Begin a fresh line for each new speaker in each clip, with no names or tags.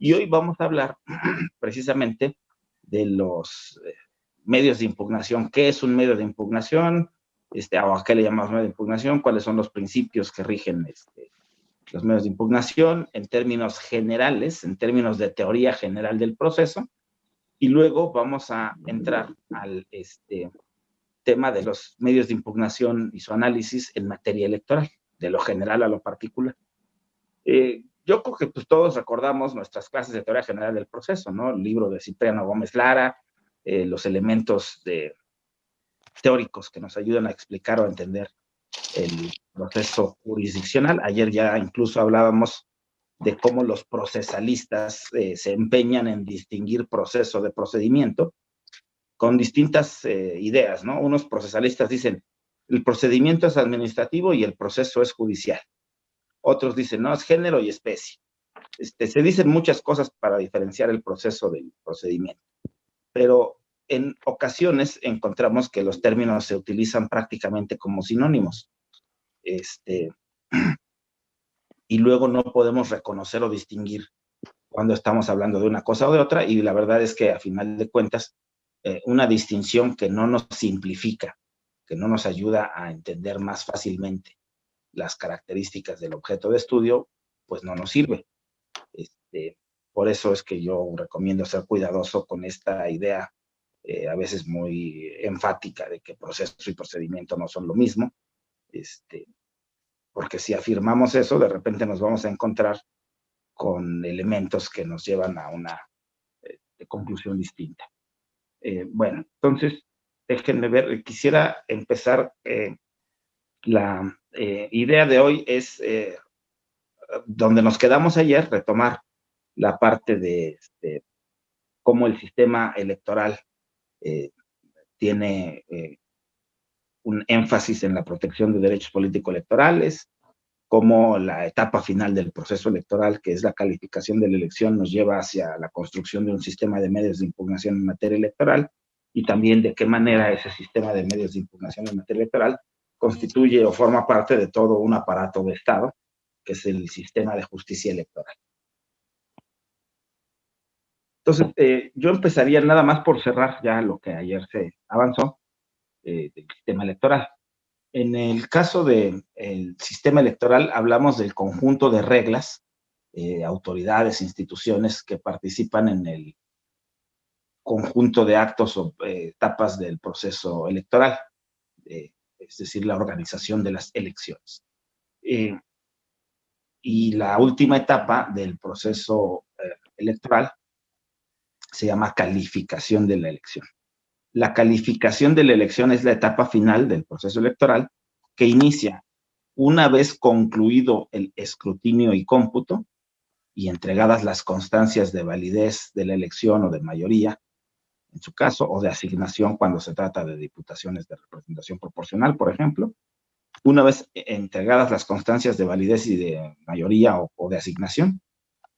Y hoy vamos a hablar precisamente de los medios de impugnación. ¿Qué es un medio de impugnación? ¿O a qué le llamamos medio de impugnación? ¿Cuáles son los principios que rigen los medios de impugnación en términos generales, en términos de teoría general del proceso? Y luego vamos a entrar al tema de los medios de impugnación y su análisis en materia electoral, de lo general a lo particular. Yo creo que pues, todos recordamos nuestras clases de teoría general del proceso, ¿no? El libro de Cipriano Gómez Lara, los elementos teóricos que nos ayudan a explicar o a entender el proceso jurisdiccional. Ayer ya incluso hablábamos de cómo los procesalistas se empeñan en distinguir proceso de procedimiento con distintas ideas, ¿no? Unos procesalistas dicen, el procedimiento es administrativo y el proceso es judicial. Otros dicen, no, es género y especie. Se dicen muchas cosas para diferenciar el proceso del procedimiento, pero en ocasiones encontramos que los términos se utilizan prácticamente como sinónimos. Y luego no podemos reconocer o distinguir cuando estamos hablando de una cosa o de otra, y la verdad es que a final de cuentas, una distinción que no nos simplifica, que no nos ayuda a entender más fácilmente las características del objeto de estudio, pues no nos sirve. Por eso es que yo recomiendo ser cuidadoso con esta idea, a veces muy enfática, de que proceso y procedimiento no son lo mismo, porque si afirmamos eso, de repente nos vamos a encontrar con elementos que nos llevan a una conclusión distinta. Bueno, entonces, déjenme ver, quisiera empezar, la idea de hoy es, donde nos quedamos ayer, retomar la parte de cómo el sistema electoral tiene un énfasis en la protección de derechos político-electorales, cómo la etapa final del proceso electoral, que es la calificación de la elección, nos lleva hacia la construcción de un sistema de medios de impugnación en materia electoral, y también de qué manera ese sistema de medios de impugnación en materia electoral constituye o forma parte de todo un aparato de Estado, que es el sistema de justicia electoral. Entonces, yo empezaría nada más por cerrar ya lo que ayer se avanzó del sistema electoral. En el caso del sistema electoral, hablamos del conjunto de reglas, autoridades, instituciones que participan en el conjunto de actos o etapas del proceso electoral, es decir, la organización de las elecciones. Y la última etapa del proceso electoral se llama calificación de la elección. La calificación de la elección es la etapa final del proceso electoral que inicia una vez concluido el escrutinio y cómputo y entregadas las constancias de validez de la elección o de mayoría, en su caso, o de asignación cuando se trata de diputaciones de representación proporcional, por ejemplo. Una vez entregadas las constancias de validez y de mayoría o de asignación,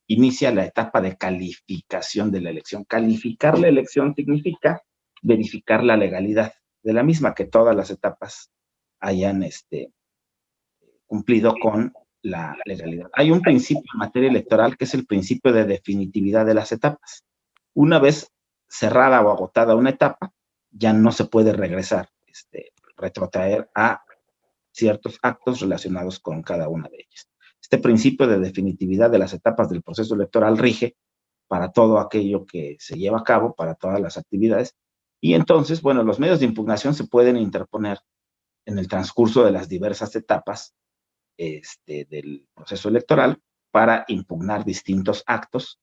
inicia la etapa de calificación de la elección. Calificar la elección significa verificar la legalidad de la misma, que todas las etapas hayan cumplido con la legalidad. Hay un principio en materia electoral que es el principio de definitividad de las etapas. Una vez cerrada o agotada una etapa, ya no se puede regresar, retrotraer a ciertos actos relacionados con cada una de ellas. Este principio de definitividad de las etapas del proceso electoral rige para todo aquello que se lleva a cabo, para todas las actividades, y entonces, bueno, los medios de impugnación se pueden interponer en el transcurso de las diversas etapas del proceso electoral para impugnar distintos actos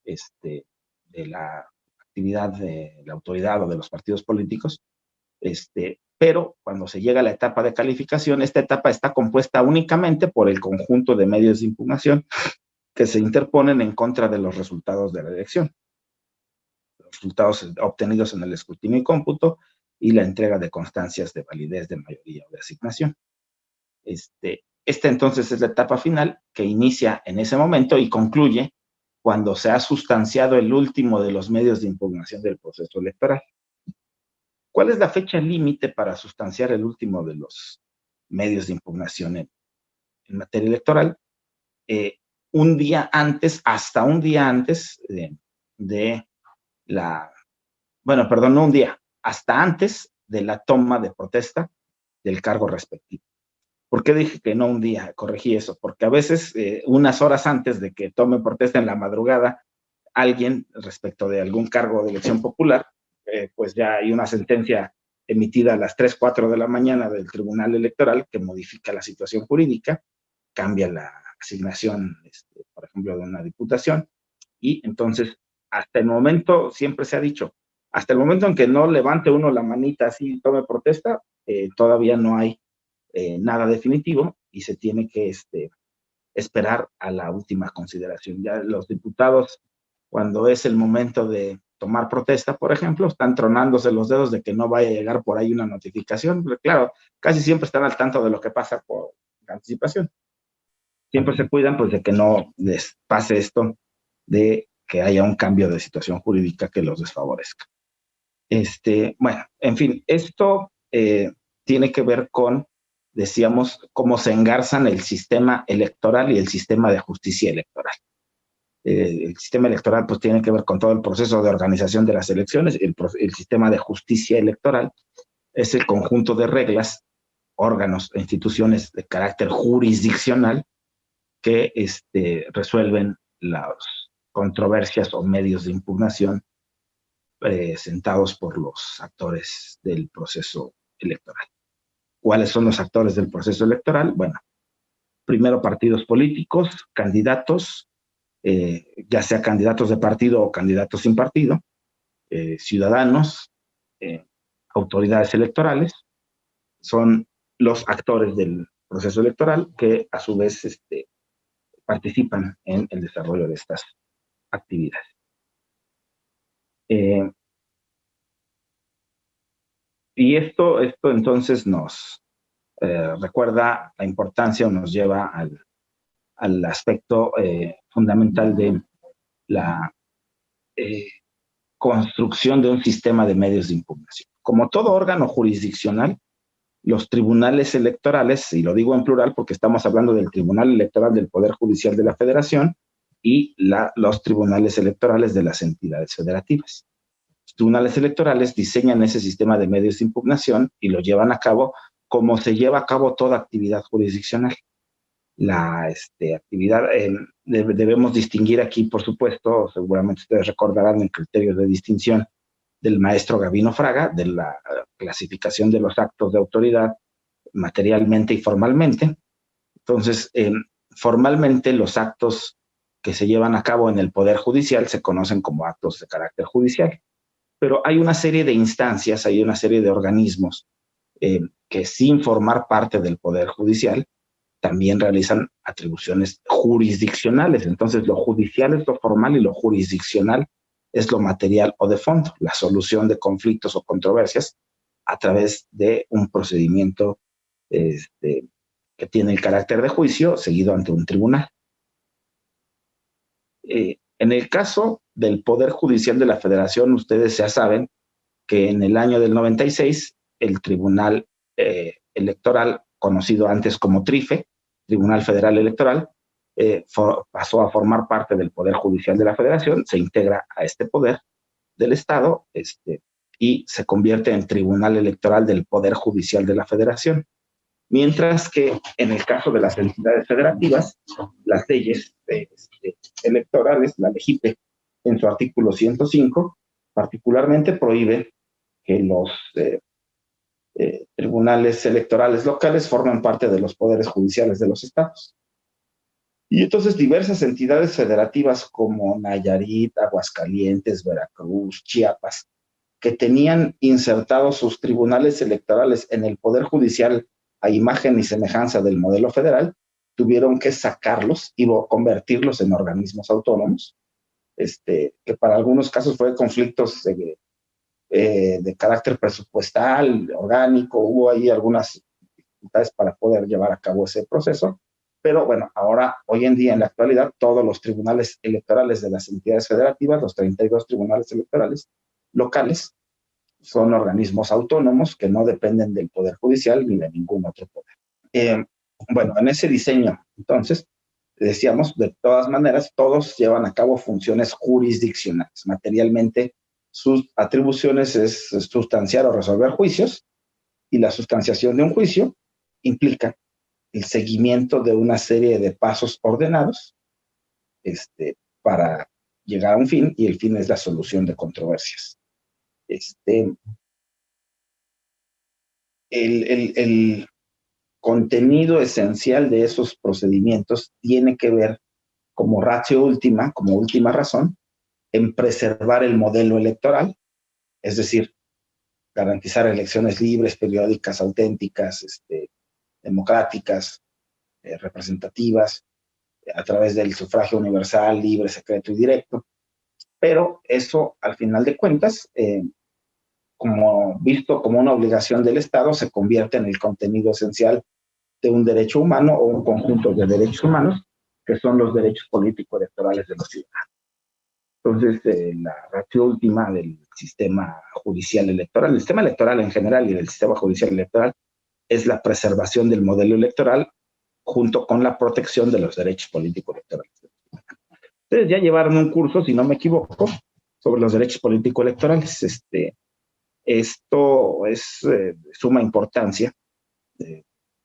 de la actividad de la autoridad o de los partidos políticos, pero cuando se llega a la etapa de calificación, esta etapa está compuesta únicamente por el conjunto de medios de impugnación que se interponen en contra de los resultados de la elección, los resultados obtenidos en el escrutinio y cómputo y la entrega de constancias de validez de mayoría o de asignación. Esta entonces es la etapa final que inicia en ese momento y concluye cuando se ha sustanciado el último de los medios de impugnación del proceso electoral. ¿Cuál es la fecha límite para sustanciar el último de los medios de impugnación en materia electoral? un día antes, hasta un día antes bueno, perdón, no un día, hasta antes de la toma de protesta del cargo respectivo. ¿Por qué dije que no un día? Corregí eso, porque a veces unas horas antes de que tome protesta en la madrugada, alguien respecto de algún cargo de elección popular, pues ya hay una sentencia emitida a las 3, 4 de la mañana del Tribunal Electoral que modifica la situación jurídica, cambia la asignación, por ejemplo, de una diputación, y entonces, hasta el momento, siempre se ha dicho, hasta el momento en que no levante uno la manita así y tome protesta, todavía no hay nada definitivo y se tiene que esperar a la última consideración. Ya los diputados, cuando es el momento de tomar protesta, por ejemplo, están tronándose los dedos de que no vaya a llegar por ahí una notificación, pero claro, casi siempre están al tanto de lo que pasa por anticipación. Siempre se cuidan pues de que no les pase esto de que haya un cambio de situación jurídica que los desfavorezca. Bueno, en fin, esto tiene que ver con, decíamos, cómo se engarzan el sistema electoral y el sistema de justicia electoral. El sistema electoral pues tiene que ver con todo el proceso de organización de las elecciones. El sistema de justicia electoral es el conjunto de reglas, órganos e instituciones de carácter jurisdiccional que resuelven las controversias o medios de impugnación presentados por los actores del proceso electoral. ¿Cuáles son los actores del proceso electoral? Bueno, primero partidos políticos, candidatos, ya sea candidatos de partido o candidatos sin partido, ciudadanos, autoridades electorales, son los actores del proceso electoral que a su vez participan en el desarrollo de estas actividades. Y esto entonces nos recuerda la importancia o nos lleva al aspecto fundamental de la construcción de un sistema de medios de impugnación. Como todo órgano jurisdiccional, los tribunales electorales, y lo digo en plural porque estamos hablando del Tribunal Electoral del Poder Judicial de la Federación y los tribunales electorales de las entidades federativas. Los tribunales electorales diseñan ese sistema de medios de impugnación y lo llevan a cabo como se lleva a cabo toda actividad jurisdiccional. La actividad, debemos distinguir aquí, por supuesto, seguramente ustedes recordarán el criterio de distinción del maestro Gavino Fraga, de la clasificación de los actos de autoridad materialmente y formalmente. Entonces, formalmente los actos que se llevan a cabo en el Poder Judicial se conocen como actos de carácter judicial, pero hay una serie de instancias, hay una serie de organismos que sin formar parte del Poder Judicial también realizan atribuciones jurisdiccionales. Entonces, lo judicial es lo formal y lo jurisdiccional es lo material o de fondo, la solución de conflictos o controversias a través de un procedimiento que tiene el carácter de juicio seguido ante un tribunal. En el caso del Poder Judicial de la Federación, ustedes ya saben que en el año del 96, el Tribunal Electoral, conocido antes como TRIFE, Tribunal Federal Electoral, pasó a formar parte del Poder Judicial de la Federación, se integra a este poder del Estado y se convierte en Tribunal Electoral del Poder Judicial de la Federación. Mientras que en el caso de las entidades federativas, las leyes electorales, la LEGIPE, en su artículo 105, particularmente prohíbe que los tribunales electorales locales formen parte de los poderes judiciales de los estados. Y entonces diversas entidades federativas como Nayarit, Aguascalientes, Veracruz, Chiapas, que tenían insertados sus tribunales electorales en el Poder Judicial a imagen y semejanza del modelo federal, tuvieron que sacarlos y convertirlos en organismos autónomos, que para algunos casos fue conflictos de carácter presupuestal, orgánico, hubo ahí algunas dificultades para poder llevar a cabo ese proceso, pero bueno, ahora, hoy en día, en la actualidad, todos los tribunales electorales de las entidades federativas, los 32 tribunales electorales locales, son organismos autónomos que no dependen del Poder Judicial ni de ningún otro poder. Bueno, en ese diseño, entonces, decíamos, de todas maneras, todos llevan a cabo funciones jurisdiccionales. Materialmente, sus atribuciones es sustanciar o resolver juicios, y la sustanciación de un juicio implica el seguimiento de una serie de pasos ordenados para llegar a un fin, y el fin es la solución de controversias. El contenido esencial de esos procedimientos tiene que ver como ratio última, como última razón, en preservar el modelo electoral, es decir, garantizar elecciones libres, periódicas, auténticas, democráticas, representativas, a través del sufragio universal, libre, secreto y directo. Pero eso, al final de cuentas, como visto como una obligación del Estado, se convierte en el contenido esencial de un derecho humano o un conjunto de derechos humanos, que son los derechos político-electorales de los ciudadanos. Entonces, la ratio última del sistema judicial electoral, el sistema electoral en general y del sistema judicial electoral, es la preservación del modelo electoral junto con la protección de los derechos político-electorales. Ustedes ya llevaron un curso, si no me equivoco, sobre los derechos político-electorales. Esto es de suma importancia,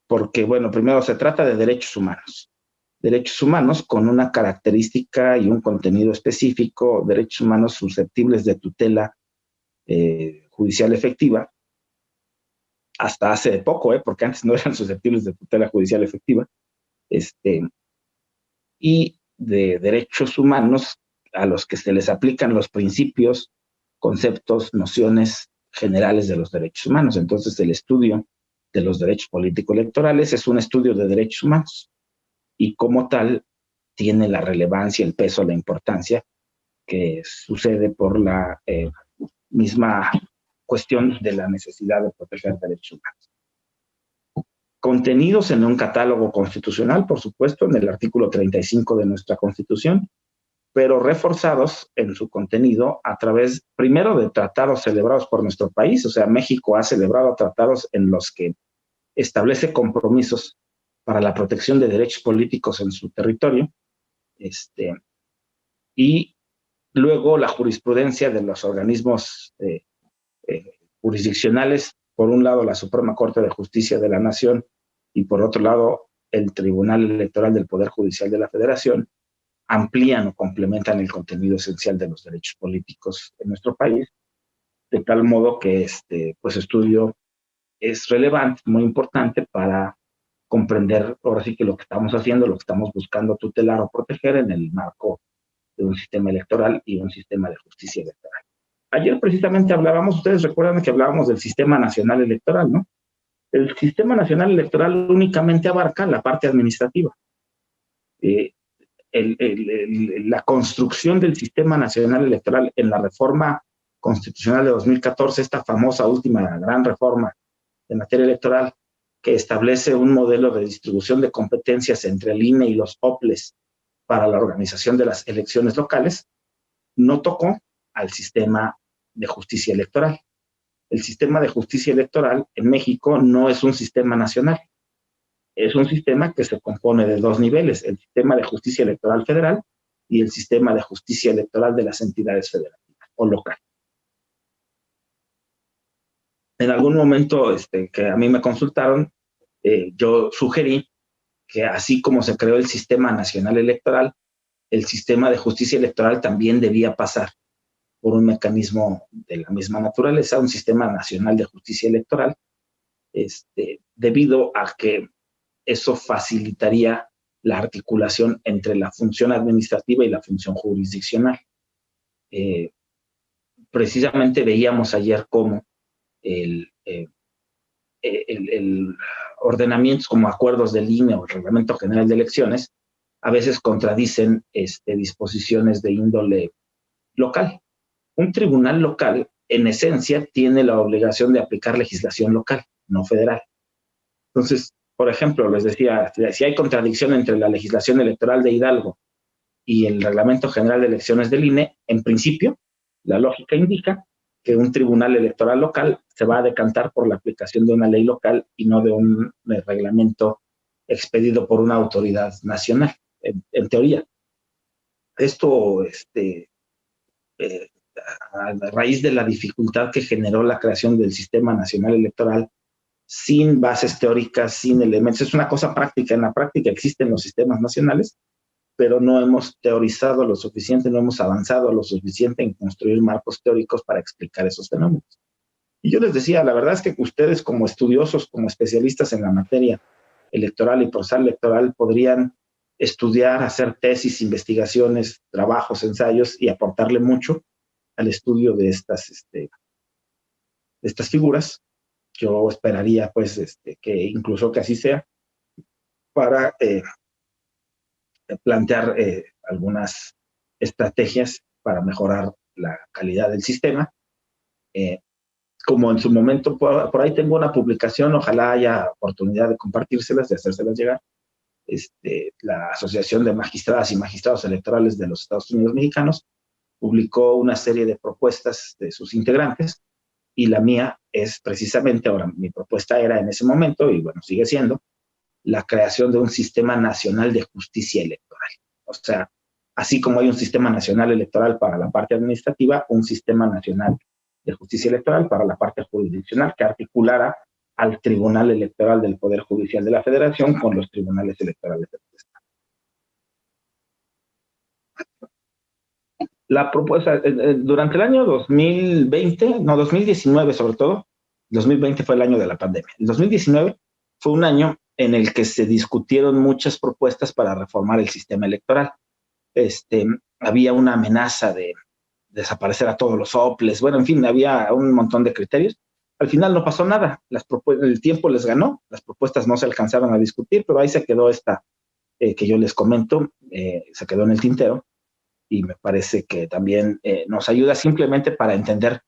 porque, bueno, primero se trata de derechos humanos con una característica y un contenido específico, derechos humanos susceptibles de tutela judicial efectiva, hasta hace poco, porque antes no eran susceptibles de tutela judicial efectiva, y de derechos humanos a los que se les aplican los principios, conceptos, nociones generales de los derechos humanos. Entonces, el estudio de los derechos político-electorales es un estudio de derechos humanos, y como tal tiene la relevancia, el peso, la importancia que sucede por la misma cuestión de la necesidad de proteger derechos humanos. Contenidos en un catálogo constitucional, por supuesto, en el artículo 35 de nuestra Constitución, pero reforzados en su contenido a través, primero, de tratados celebrados por nuestro país. O sea, México ha celebrado tratados en los que establece compromisos para la protección de derechos políticos en su territorio, y luego la jurisprudencia de los organismos jurisdiccionales, por un lado la Suprema Corte de Justicia de la Nación y por otro lado el Tribunal Electoral del Poder Judicial de la Federación, amplían o complementan el contenido esencial de los derechos políticos en nuestro país, de tal modo que este estudio es relevante, muy importante para comprender ahora sí que lo que estamos haciendo, lo que estamos buscando tutelar o proteger en el marco de un sistema electoral y un sistema de justicia electoral. Ayer precisamente hablábamos, ustedes recuerdan que hablábamos del Sistema Nacional Electoral, ¿no? El Sistema Nacional Electoral únicamente abarca la parte administrativa. La construcción del Sistema Nacional Electoral en la reforma constitucional de 2014, esta famosa última gran reforma de materia electoral, que establece un modelo de distribución de competencias entre el INE y los OPLES para la organización de las elecciones locales, no tocó al sistema de justicia electoral. El sistema de justicia electoral en México no es un sistema nacional, es un sistema que se compone de dos niveles: el sistema de justicia electoral federal y el sistema de justicia electoral de las entidades federativas o locales. En algún momento que a mí me consultaron, yo sugerí que así como se creó el Sistema Nacional Electoral, el sistema de justicia electoral también debía pasar por un mecanismo de la misma naturaleza, un Sistema Nacional de Justicia Electoral, debido a que eso facilitaría la articulación entre la función administrativa y la función jurisdiccional. Precisamente veíamos ayer cómo el ordenamientos como acuerdos del INE o el Reglamento General de Elecciones a veces contradicen disposiciones de índole local. Un tribunal local, en esencia, tiene la obligación de aplicar legislación local, no federal. Entonces, por ejemplo, les decía, si hay contradicción entre la legislación electoral de Hidalgo y el Reglamento General de Elecciones del INE, en principio, la lógica indica que un tribunal electoral local se va a decantar por la aplicación de una ley local y no de un reglamento expedido por una autoridad nacional. en teoría. Esto, a raíz de la dificultad que generó la creación del Sistema Nacional Electoral, sin bases teóricas, sin elementos. Es una cosa práctica. En la práctica existen los sistemas nacionales, pero no hemos teorizado lo suficiente, no hemos avanzado lo suficiente en construir marcos teóricos para explicar esos fenómenos. Y yo les decía, la verdad es que ustedes como estudiosos, como especialistas en la materia electoral y procesal electoral, podrían estudiar, hacer tesis, investigaciones, trabajos, ensayos y aportarle mucho al estudio de estas figuras. Yo esperaría, pues, que incluso que así sea, para plantear algunas estrategias para mejorar la calidad del sistema. Como en su momento, por ahí tengo una publicación, ojalá haya oportunidad de compartírselas, de hacérselas llegar. La Asociación de Magistradas y Magistrados Electorales de los Estados Unidos Mexicanos publicó una serie de propuestas de sus integrantes, y la mía es precisamente, ahora mi propuesta era en ese momento, y bueno, sigue siendo, la creación de un sistema nacional de justicia electoral. O sea, así como hay un sistema nacional electoral para la parte administrativa, un sistema nacional de justicia electoral para la parte jurisdiccional que articulara al Tribunal Electoral del Poder Judicial de la Federación con los tribunales electorales del Estado. La propuesta, durante el año 2019 sobre todo, 2020 fue el año de la pandemia. El 2019 fue un año en el que se discutieron muchas propuestas para reformar el sistema electoral. Había una amenaza de desaparecer a todos los soples, bueno, en fin, había un montón de criterios. Al final no pasó nada, el tiempo les ganó, las propuestas no se alcanzaron a discutir, pero ahí se quedó esta que yo les comento, se quedó en el tintero, y me parece que también nos ayuda simplemente para entender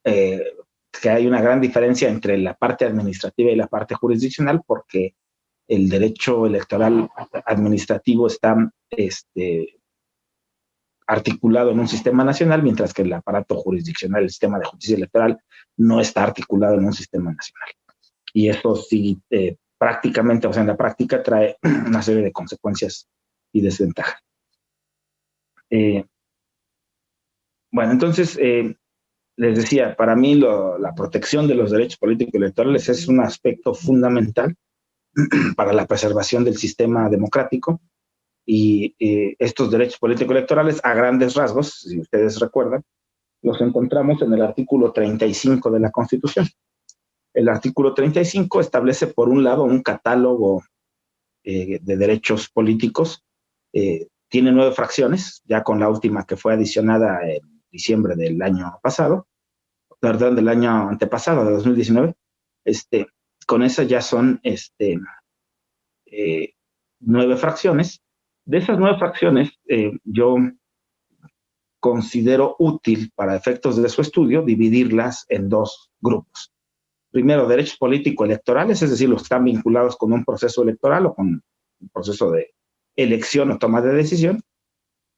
que hay una gran diferencia entre la parte administrativa y la parte jurisdiccional, porque el derecho electoral administrativo está articulado en un sistema nacional, mientras que el aparato jurisdiccional, el sistema de justicia electoral, no está articulado en un sistema nacional. Y eso sí, prácticamente, o sea, en la práctica trae una serie de consecuencias y desventajas. Bueno, entonces, les decía, para mí la protección de los derechos políticos y electorales es un aspecto fundamental para la preservación del sistema democrático, y estos derechos políticos electorales, a grandes rasgos, si ustedes recuerdan, los encontramos en el artículo 35 de la Constitución. El artículo 35 establece, por un lado, un catálogo de derechos políticos. Tiene 9 fracciones, ya con la última que fue adicionada en diciembre del año pasado, perdón, del año antepasado, de 2019. Con esa ya son 9 fracciones. De esas 9 fracciones, yo considero útil, para efectos de su estudio, dividirlas en 2 grupos. Primero, derechos político-electorales, es decir, los que están vinculados con un proceso electoral o con un proceso de elección o toma de decisión,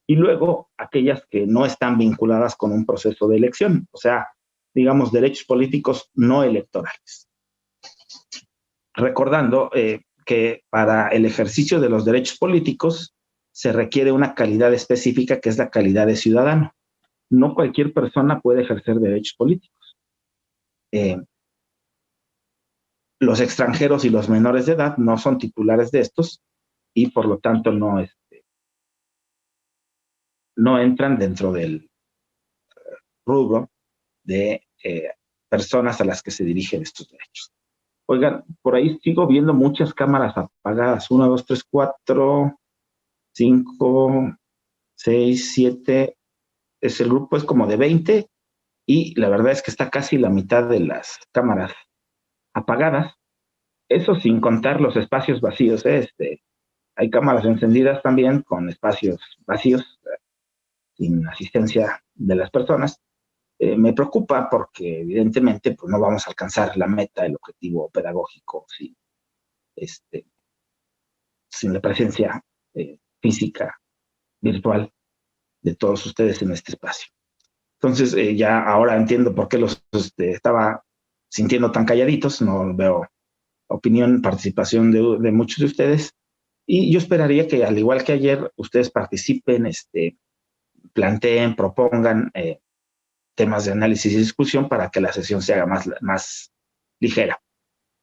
y luego aquellas que no están vinculadas con un proceso de elección, o sea, digamos, derechos políticos no electorales. Recordando que para el ejercicio de los derechos políticos se requiere una calidad específica, que es la calidad de ciudadano. No cualquier persona puede ejercer derechos políticos. Los extranjeros y los menores de edad no son titulares de estos, y por lo tanto no entran dentro del rubro de personas a las que se dirigen estos derechos. Oigan, por ahí sigo viendo muchas cámaras apagadas. 1, 2, 3, 4, 5, 6, 7. El grupo es como de 20, y la verdad es que está casi la mitad de las cámaras apagadas. Eso sin contar los espacios vacíos. Hay cámaras encendidas también con espacios vacíos, sin asistencia de las personas. Me preocupa porque evidentemente pues, no vamos a alcanzar la meta, el objetivo pedagógico sin la presencia física, virtual, de todos ustedes en este espacio. Entonces, ya ahora entiendo por qué los estaba sintiendo tan calladitos. No veo opinión, participación de muchos de ustedes. Y yo esperaría que, al igual que ayer, ustedes participen, planteen, propongan temas de análisis y discusión para que la sesión se haga más ligera.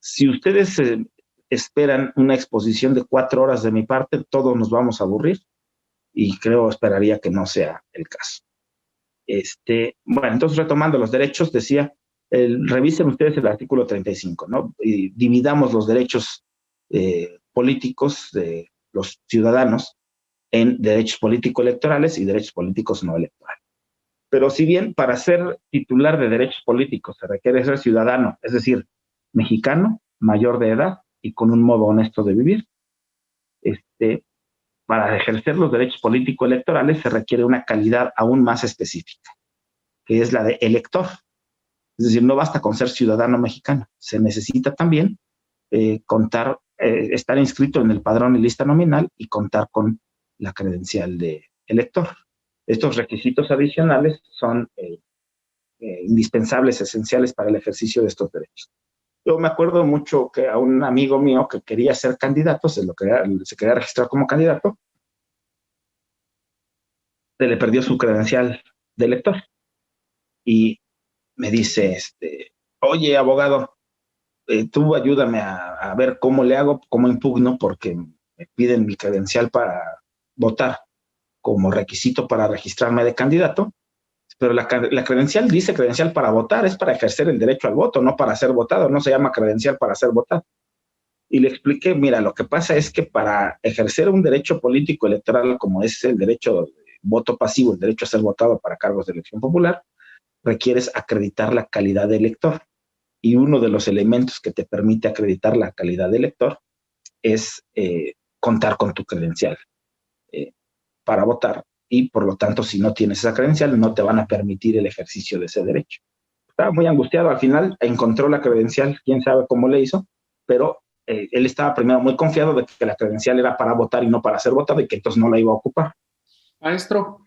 Si ustedes esperan una exposición de 4 horas de mi parte, todos nos vamos a aburrir y esperaría que no sea el caso. Bueno, entonces retomando los derechos, decía, revisen ustedes el artículo 35, ¿no? Y dividamos los derechos políticos de los ciudadanos en derechos político-electorales y derechos políticos no electorales. Pero si bien para ser titular de derechos políticos se requiere ser ciudadano, es decir, mexicano, mayor de edad y con un modo honesto de vivir, para ejercer los derechos político-electorales se requiere una calidad aún más específica, que es la de elector. Es decir, no basta con ser ciudadano mexicano, se necesita también estar inscrito en el padrón y lista nominal y contar con la credencial de elector. Estos requisitos adicionales son indispensables, esenciales para el ejercicio de estos derechos. Yo me acuerdo mucho que a un amigo mío que quería ser candidato, se quería registrar como candidato, se le perdió su credencial de elector. Y me dice, oye, abogado, tú ayúdame a ver cómo le hago, cómo impugno, porque me piden mi credencial para votar como requisito para registrarme de candidato, pero la credencial dice credencial para votar, es para ejercer el derecho al voto, no para ser votado, no se llama credencial para ser votado. Y le expliqué, mira, lo que pasa es que para ejercer un derecho político electoral como es el derecho de voto pasivo, el derecho a ser votado para cargos de elección popular, requieres acreditar la calidad de elector. Y uno de los elementos que te permite acreditar la calidad de elector es contar con tu credencial para votar. Y por lo tanto, si no tienes esa credencial, no te van a permitir el ejercicio de ese derecho. Estaba muy angustiado. Al final encontró la credencial, quién sabe cómo le hizo, pero él estaba primero muy confiado de que la credencial era para votar y no para ser votado y que entonces no la iba a ocupar.
Maestro,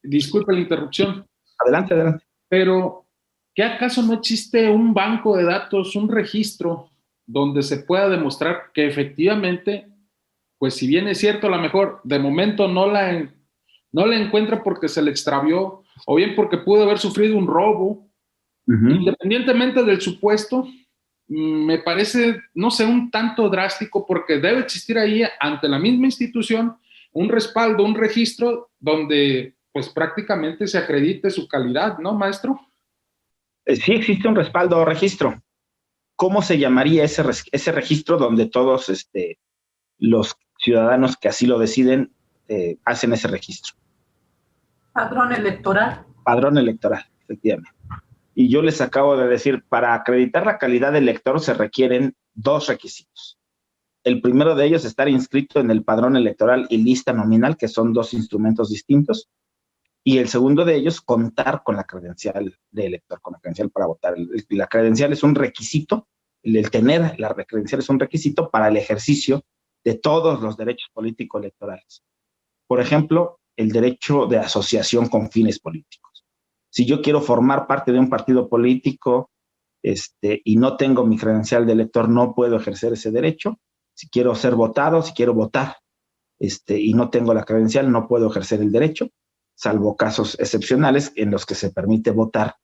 disculpe la interrupción.
Adelante, adelante.
Pero, ¿qué acaso no existe un banco de datos, un registro donde se pueda demostrar que efectivamente, pues si bien es cierto, a lo mejor de momento no la encuentra porque se le extravió o bien porque pudo haber sufrido un robo, independientemente del supuesto, me parece, no sé, un tanto drástico porque debe existir ahí ante la misma institución un respaldo, un registro donde pues prácticamente se acredite su calidad, ¿no, maestro?
Sí existe un respaldo o registro. ¿Cómo se llamaría ese registro donde todos los ciudadanos que así lo deciden hacen ese registro?
Padrón electoral.
Padrón electoral, efectivamente. Y yo les acabo de decir, para acreditar la calidad del elector se requieren 2 requisitos. El primero de ellos, estar inscrito en el padrón electoral y lista nominal, que son 2 instrumentos distintos. Y el segundo de ellos, contar con la credencial de elector, con la credencial para votar. La credencial es un requisito, el tener la credencial es un requisito para el ejercicio de todos los derechos político-electorales. Por ejemplo, el derecho de asociación con fines políticos. Si yo quiero formar parte de un partido político y no tengo mi credencial de elector, no puedo ejercer ese derecho. Si quiero ser votado, si quiero votar y no tengo la credencial, no puedo ejercer el derecho, salvo casos excepcionales en los que se permite votar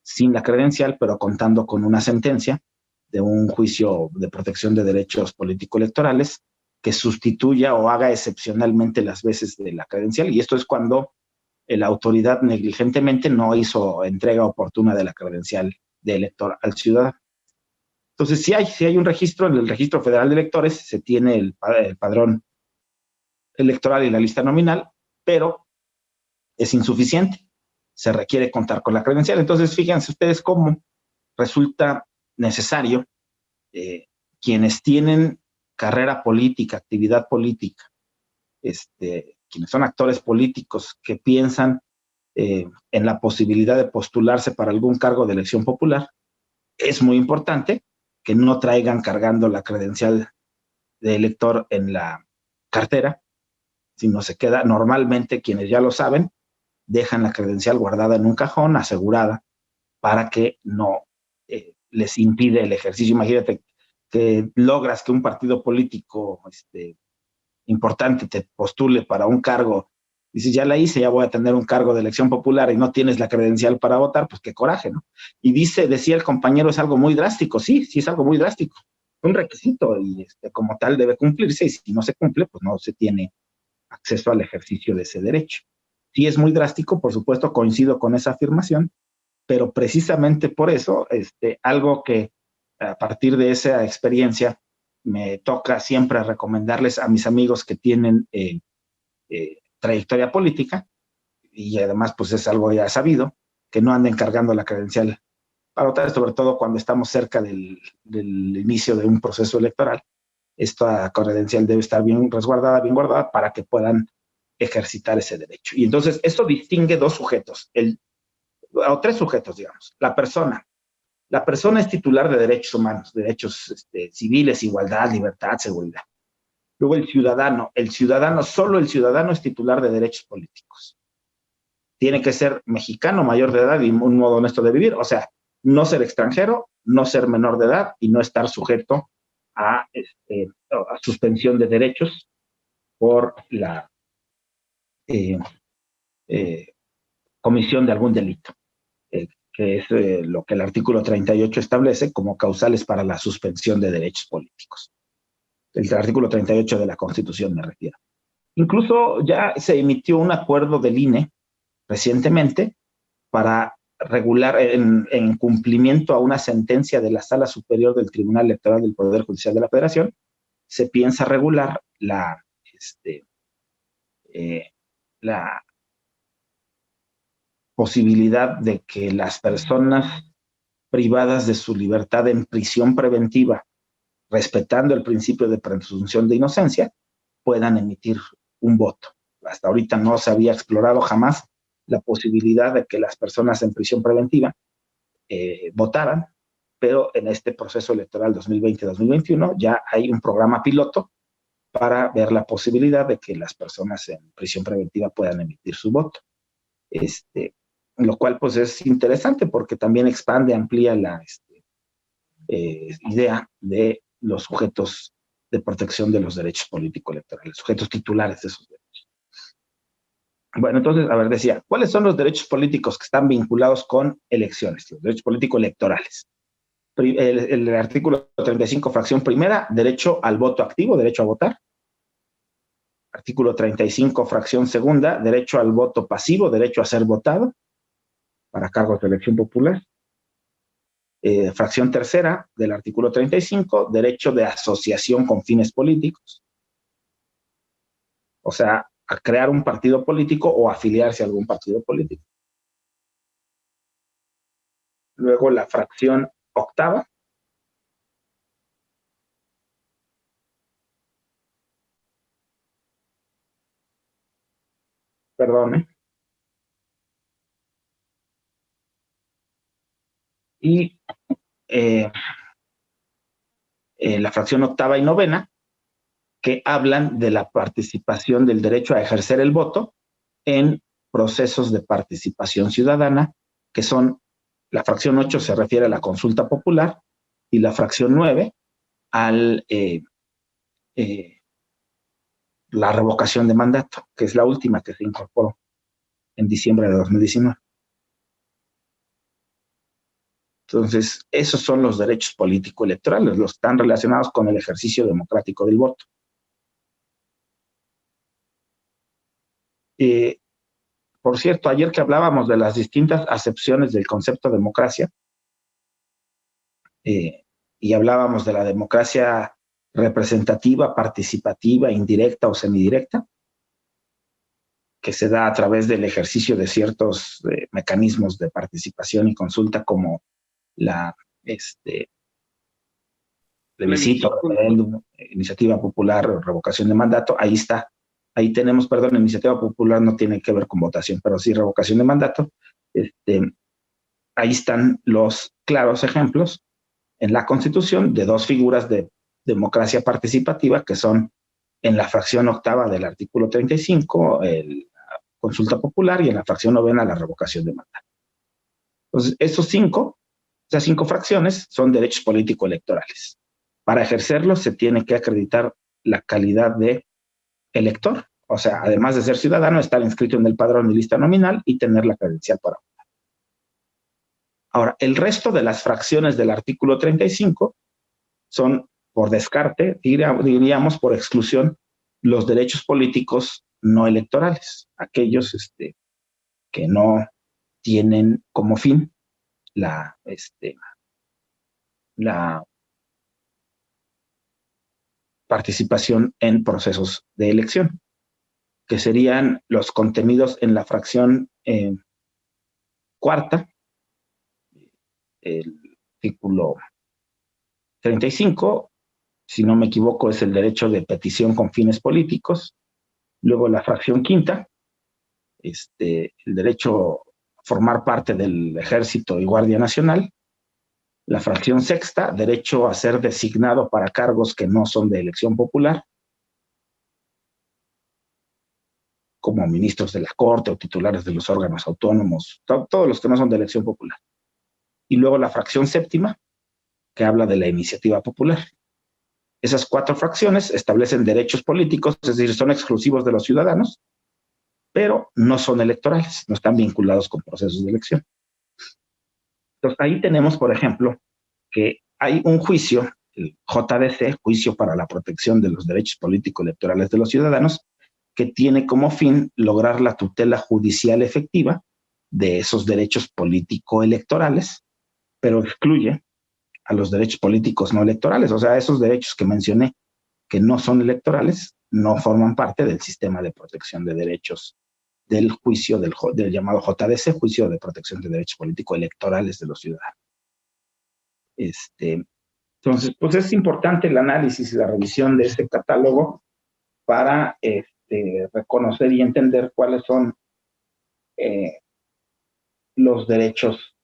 sin la credencial, pero contando con una sentencia de un juicio de protección de derechos político-electorales que sustituya o haga excepcionalmente las veces de la credencial. Y esto es cuando la autoridad negligentemente no hizo entrega oportuna de la credencial de elector al ciudadano. Entonces, si hay un registro, en el Registro Federal de Electores se tiene el padrón electoral y la lista nominal, pero es insuficiente. Se requiere contar con la credencial. Entonces, fíjense ustedes cómo resulta necesario quienes tienen carrera política, actividad política, quienes son actores políticos que piensan en la posibilidad de postularse para algún cargo de elección popular, es muy importante que no traigan cargando la credencial de elector en la cartera, sino se queda, normalmente quienes ya lo saben, dejan la credencial guardada en un cajón, asegurada, para que no les impide el ejercicio. Imagínate que logras que un partido político importante te postule para un cargo, dices, ya la hice, ya voy a tener un cargo de elección popular y no tienes la credencial para votar, pues qué coraje, ¿no? Y decía el compañero, es algo muy drástico. Sí, sí es algo muy drástico. Un requisito y como tal debe cumplirse, y si no se cumple, pues no se tiene acceso al ejercicio de ese derecho. Sí es muy drástico, por supuesto, coincido con esa afirmación, pero precisamente por eso, algo que a partir de esa experiencia me toca siempre recomendarles a mis amigos que tienen trayectoria política, y además pues es algo ya sabido, que no anden cargando la credencial para votar, sobre todo cuando estamos cerca del inicio de un proceso electoral. Esta credencial debe estar bien resguardada, bien guardada, para que puedan ejercitar ese derecho. Y entonces esto distingue dos sujetos, o tres sujetos, digamos. La persona es titular de derechos humanos, derechos civiles, igualdad, libertad, seguridad. Luego el ciudadano, solo el ciudadano es titular de derechos políticos. Tiene que ser mexicano, mayor de edad y un modo honesto de vivir, o sea, no ser extranjero, no ser menor de edad y no estar sujeto a suspensión de derechos por la comisión de algún delito, que es lo que el artículo 38 establece como causales para la suspensión de derechos políticos. El artículo 38 de la Constitución, me refiero. Incluso ya se emitió un acuerdo del INE recientemente para regular, en cumplimiento a una sentencia de la Sala Superior del Tribunal Electoral del Poder Judicial de la Federación, se piensa regular la posibilidad de que las personas privadas de su libertad en prisión preventiva, respetando el principio de presunción de inocencia, puedan emitir un voto. Hasta ahorita no se había explorado jamás la posibilidad de que las personas en prisión preventiva votaran, pero en este proceso electoral 2020-2021 ya hay un programa piloto para ver la posibilidad de que las personas en prisión preventiva puedan emitir su voto. Lo cual pues es interesante porque también expande, amplía la idea de los sujetos de protección de los derechos político-electorales, sujetos titulares de esos derechos. Bueno, entonces, a ver, decía, ¿cuáles son los derechos políticos que están vinculados con elecciones? Los derechos político-electorales. El artículo 35, fracción primera, derecho al voto activo, derecho a votar. Artículo 35, fracción segunda, derecho al voto pasivo, derecho a ser votado para cargos de elección popular. Fracción tercera del artículo 35, derecho de asociación con fines políticos. O sea, a crear un partido político o afiliarse a algún partido político. Luego la fracción octava. Perdón. Y la fracción octava y novena, que hablan de la participación, del derecho a ejercer el voto en procesos de participación ciudadana, que son, la fracción 8 se refiere a la consulta popular y la fracción 9 al la revocación de mandato, que es la última que se incorporó en diciembre de 2019. Entonces, esos son los derechos político-electorales, los que están relacionados con el ejercicio democrático del voto. Por cierto, ayer que hablábamos de las distintas acepciones del concepto de democracia, y hablábamos de la democracia representativa, participativa, indirecta o semidirecta, que se da a través del ejercicio de ciertos mecanismos de participación y consulta, como la plebiscito, referéndum, iniciativa popular o revocación de mandato. Ahí está. Ahí tenemos, perdón, iniciativa popular no tiene que ver con votación, pero sí revocación de mandato. Ahí están los claros ejemplos en la Constitución de dos figuras de democracia participativa, que son en la fracción octava del artículo 35, la consulta popular, y en la fracción novena, la revocación de mandato. Entonces, esas cinco fracciones son derechos político-electorales. Para ejercerlos se tiene que acreditar la calidad de elector, o sea, además de ser ciudadano, estar inscrito en el padrón y lista nominal y tener la credencial para votar. Ahora, el resto de las fracciones del artículo 35 son, por descarte, diríamos por exclusión, los derechos políticos no electorales, aquellos que no tienen como fin la participación en procesos de elección, que serían los contenidos en la fracción cuarta, el artículo 35, si no me equivoco, es el derecho de petición con fines políticos. Luego la fracción quinta, el derecho a formar parte del Ejército y Guardia Nacional. La fracción sexta, derecho a ser designado para cargos que no son de elección popular, como ministros de la Corte o titulares de los órganos autónomos, todos los que no son de elección popular. Y luego la fracción séptima, que habla de la iniciativa popular. Esas 4 fracciones establecen derechos políticos, es decir, son exclusivos de los ciudadanos, pero no son electorales, no están vinculados con procesos de elección. Entonces, ahí tenemos, por ejemplo, que hay un juicio, el JDC, Juicio para la Protección de los Derechos Político-Electorales de los Ciudadanos, que tiene como fin lograr la tutela judicial efectiva de esos derechos político-electorales, pero excluye a los derechos políticos no electorales. O sea, esos derechos que mencioné que no son electorales no forman parte del sistema de protección de derechos del juicio del llamado JDC, Juicio de Protección de Derechos Político-Electorales de los Ciudadanos. Entonces, pues es importante el análisis y la revisión de este catálogo para reconocer y entender cuáles son los derechos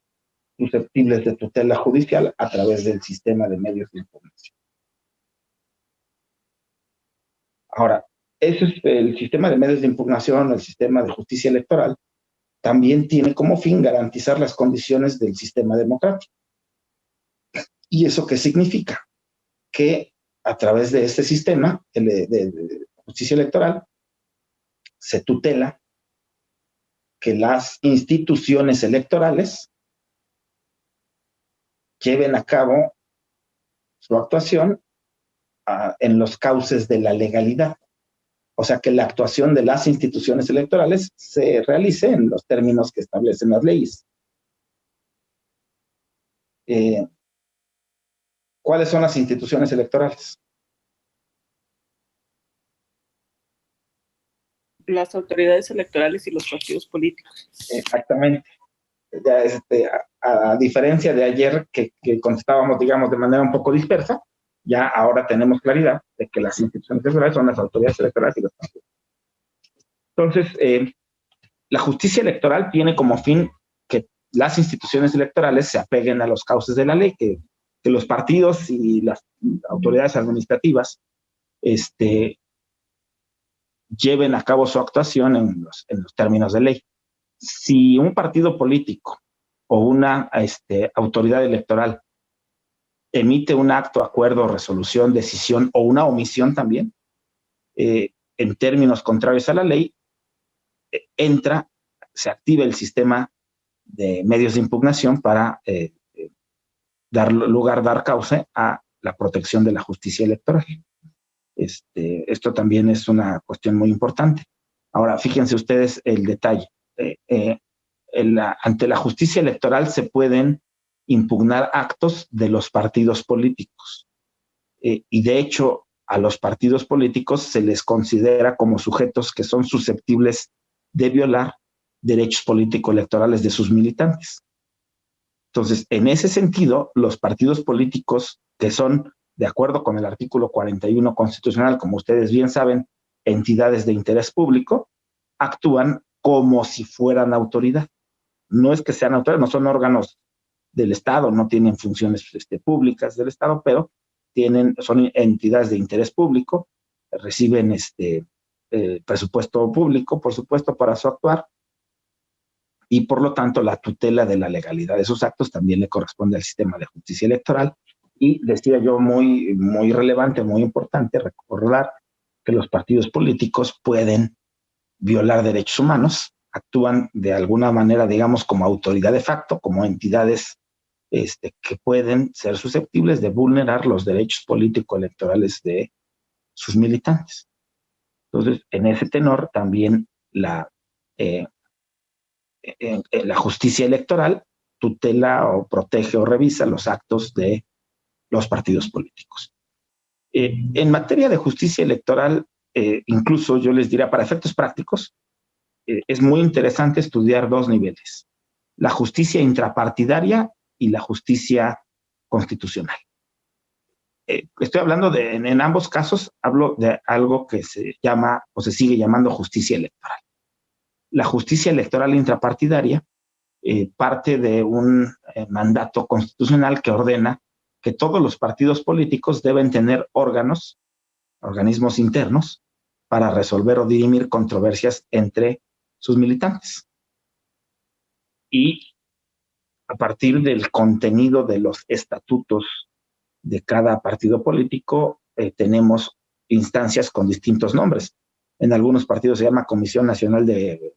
susceptibles de tutela judicial a través del sistema de medios de información. Ahora, ese es el sistema de medios de impugnación, el sistema de justicia electoral, también tiene como fin garantizar las condiciones del sistema democrático. ¿Y eso qué significa? Que a través de este sistema de justicia electoral se tutela que las instituciones electorales lleven a cabo su actuación en los cauces de la legalidad. O sea, que la actuación de las instituciones electorales se realice en los términos que establecen las leyes. ¿Cuáles son las instituciones electorales?
Las autoridades electorales y los partidos políticos.
Exactamente. Ya a diferencia de ayer que contestábamos, digamos, de manera un poco dispersa, ya ahora tenemos claridad de que las instituciones electorales son las autoridades electorales y los partidos. Entonces, la justicia electoral tiene como fin que las instituciones electorales se apeguen a los cauces de la ley, que los partidos y las autoridades administrativas lleven a cabo su actuación en los términos de ley. Si un partido político o una autoridad electoral emite un acto, acuerdo, resolución, decisión o una omisión también, en términos contrarios a la ley, se activa el sistema de medios de impugnación para dar cauce a la protección de la justicia electoral. Esto también es una cuestión muy importante. Ahora, fíjense ustedes el detalle. Ante la justicia electoral se pueden impugnar actos de los partidos políticos. Y de hecho, a los partidos políticos se les considera como sujetos que son susceptibles de violar derechos político-electorales de sus militantes. Entonces, en ese sentido, los partidos políticos que son, de acuerdo con el artículo 41 constitucional, como ustedes bien saben, entidades de interés público, actúan como si fueran autoridad. No es que sean autoridades, no son órganos del Estado, no tienen funciones públicas del Estado, pero son entidades de interés público, reciben presupuesto público, por supuesto, para su actuar, y por lo tanto la tutela de la legalidad de esos actos también le corresponde al sistema de justicia electoral. Y decía yo, muy, muy relevante, muy importante recordar que los partidos políticos pueden violar derechos humanos, actúan de alguna manera, digamos, como autoridad de facto, como entidades que pueden ser susceptibles de vulnerar los derechos político-electorales de sus militantes. Entonces, en ese tenor, también la justicia electoral tutela o protege o revisa los actos de los partidos políticos. En materia de justicia electoral, incluso yo les diría, para efectos prácticos, es muy interesante estudiar dos niveles: la justicia intrapartidaria y la justicia constitucional. Estoy hablando en ambos casos, hablo de algo que se llama o se sigue llamando justicia electoral. La justicia electoral intrapartidaria parte de un mandato constitucional que ordena que todos los partidos políticos deben tener organismos internos para resolver o dirimir controversias entre sus militantes. Y a partir del contenido de los estatutos de cada partido político, tenemos instancias con distintos nombres. En algunos partidos se llama Comisión Nacional de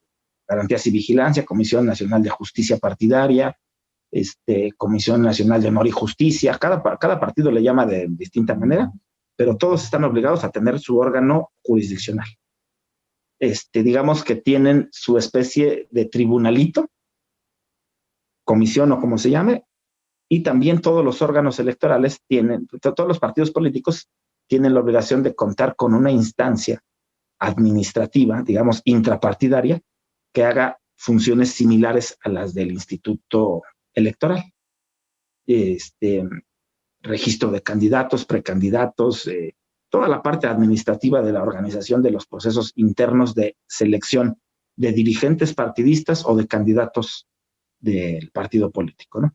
Garantías y Vigilancia, Comisión Nacional de Justicia Partidaria, Comisión Nacional de Honor y Justicia. Cada partido le llama de distinta manera, pero todos están obligados a tener su órgano jurisdiccional. Digamos que tienen su especie de tribunalito, comisión o como se llame, y también todos los órganos electorales todos los partidos políticos tienen la obligación de contar con una instancia administrativa, digamos, intrapartidaria, que haga funciones similares a las del Instituto Electoral. Registro de candidatos, precandidatos, toda la parte administrativa de la organización de los procesos internos de selección de dirigentes partidistas o de candidatos del partido político, ¿no?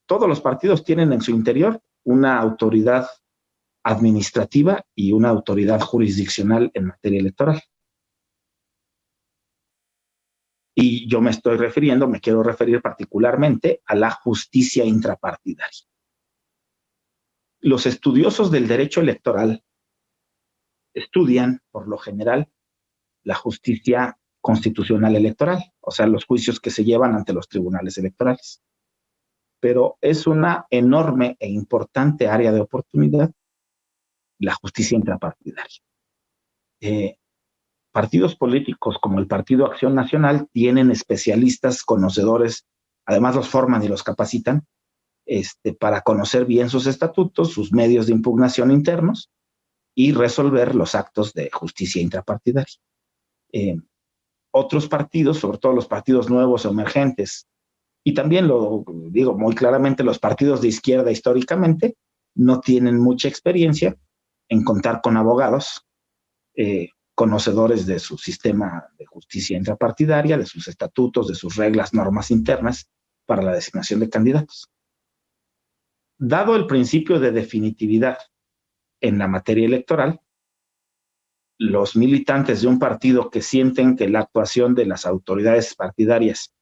Todos los partidos tienen en su interior una autoridad administrativa y una autoridad jurisdiccional en materia electoral. Y yo me quiero referir particularmente a la justicia intrapartidaria. Los estudiosos del derecho electoral estudian, por lo general, la justicia constitucional electoral, o sea, los juicios que se llevan ante los tribunales electorales. Pero es una enorme e importante área de oportunidad la justicia intrapartidaria. Partidos políticos como el Partido Acción Nacional tienen especialistas, conocedores, además los forman y los capacitan para conocer bien sus estatutos, sus medios de impugnación internos y resolver los actos de justicia intrapartidaria. Otros partidos, sobre todo los partidos nuevos o emergentes, y también lo digo muy claramente, los partidos de izquierda históricamente no tienen mucha experiencia en contar con abogados conocedores de su sistema de justicia intrapartidaria, de sus estatutos, de sus reglas, normas internas para la designación de candidatos. Dado el principio de definitividad en la materia electoral, los militantes de un partido que sienten que la actuación de las autoridades partidarias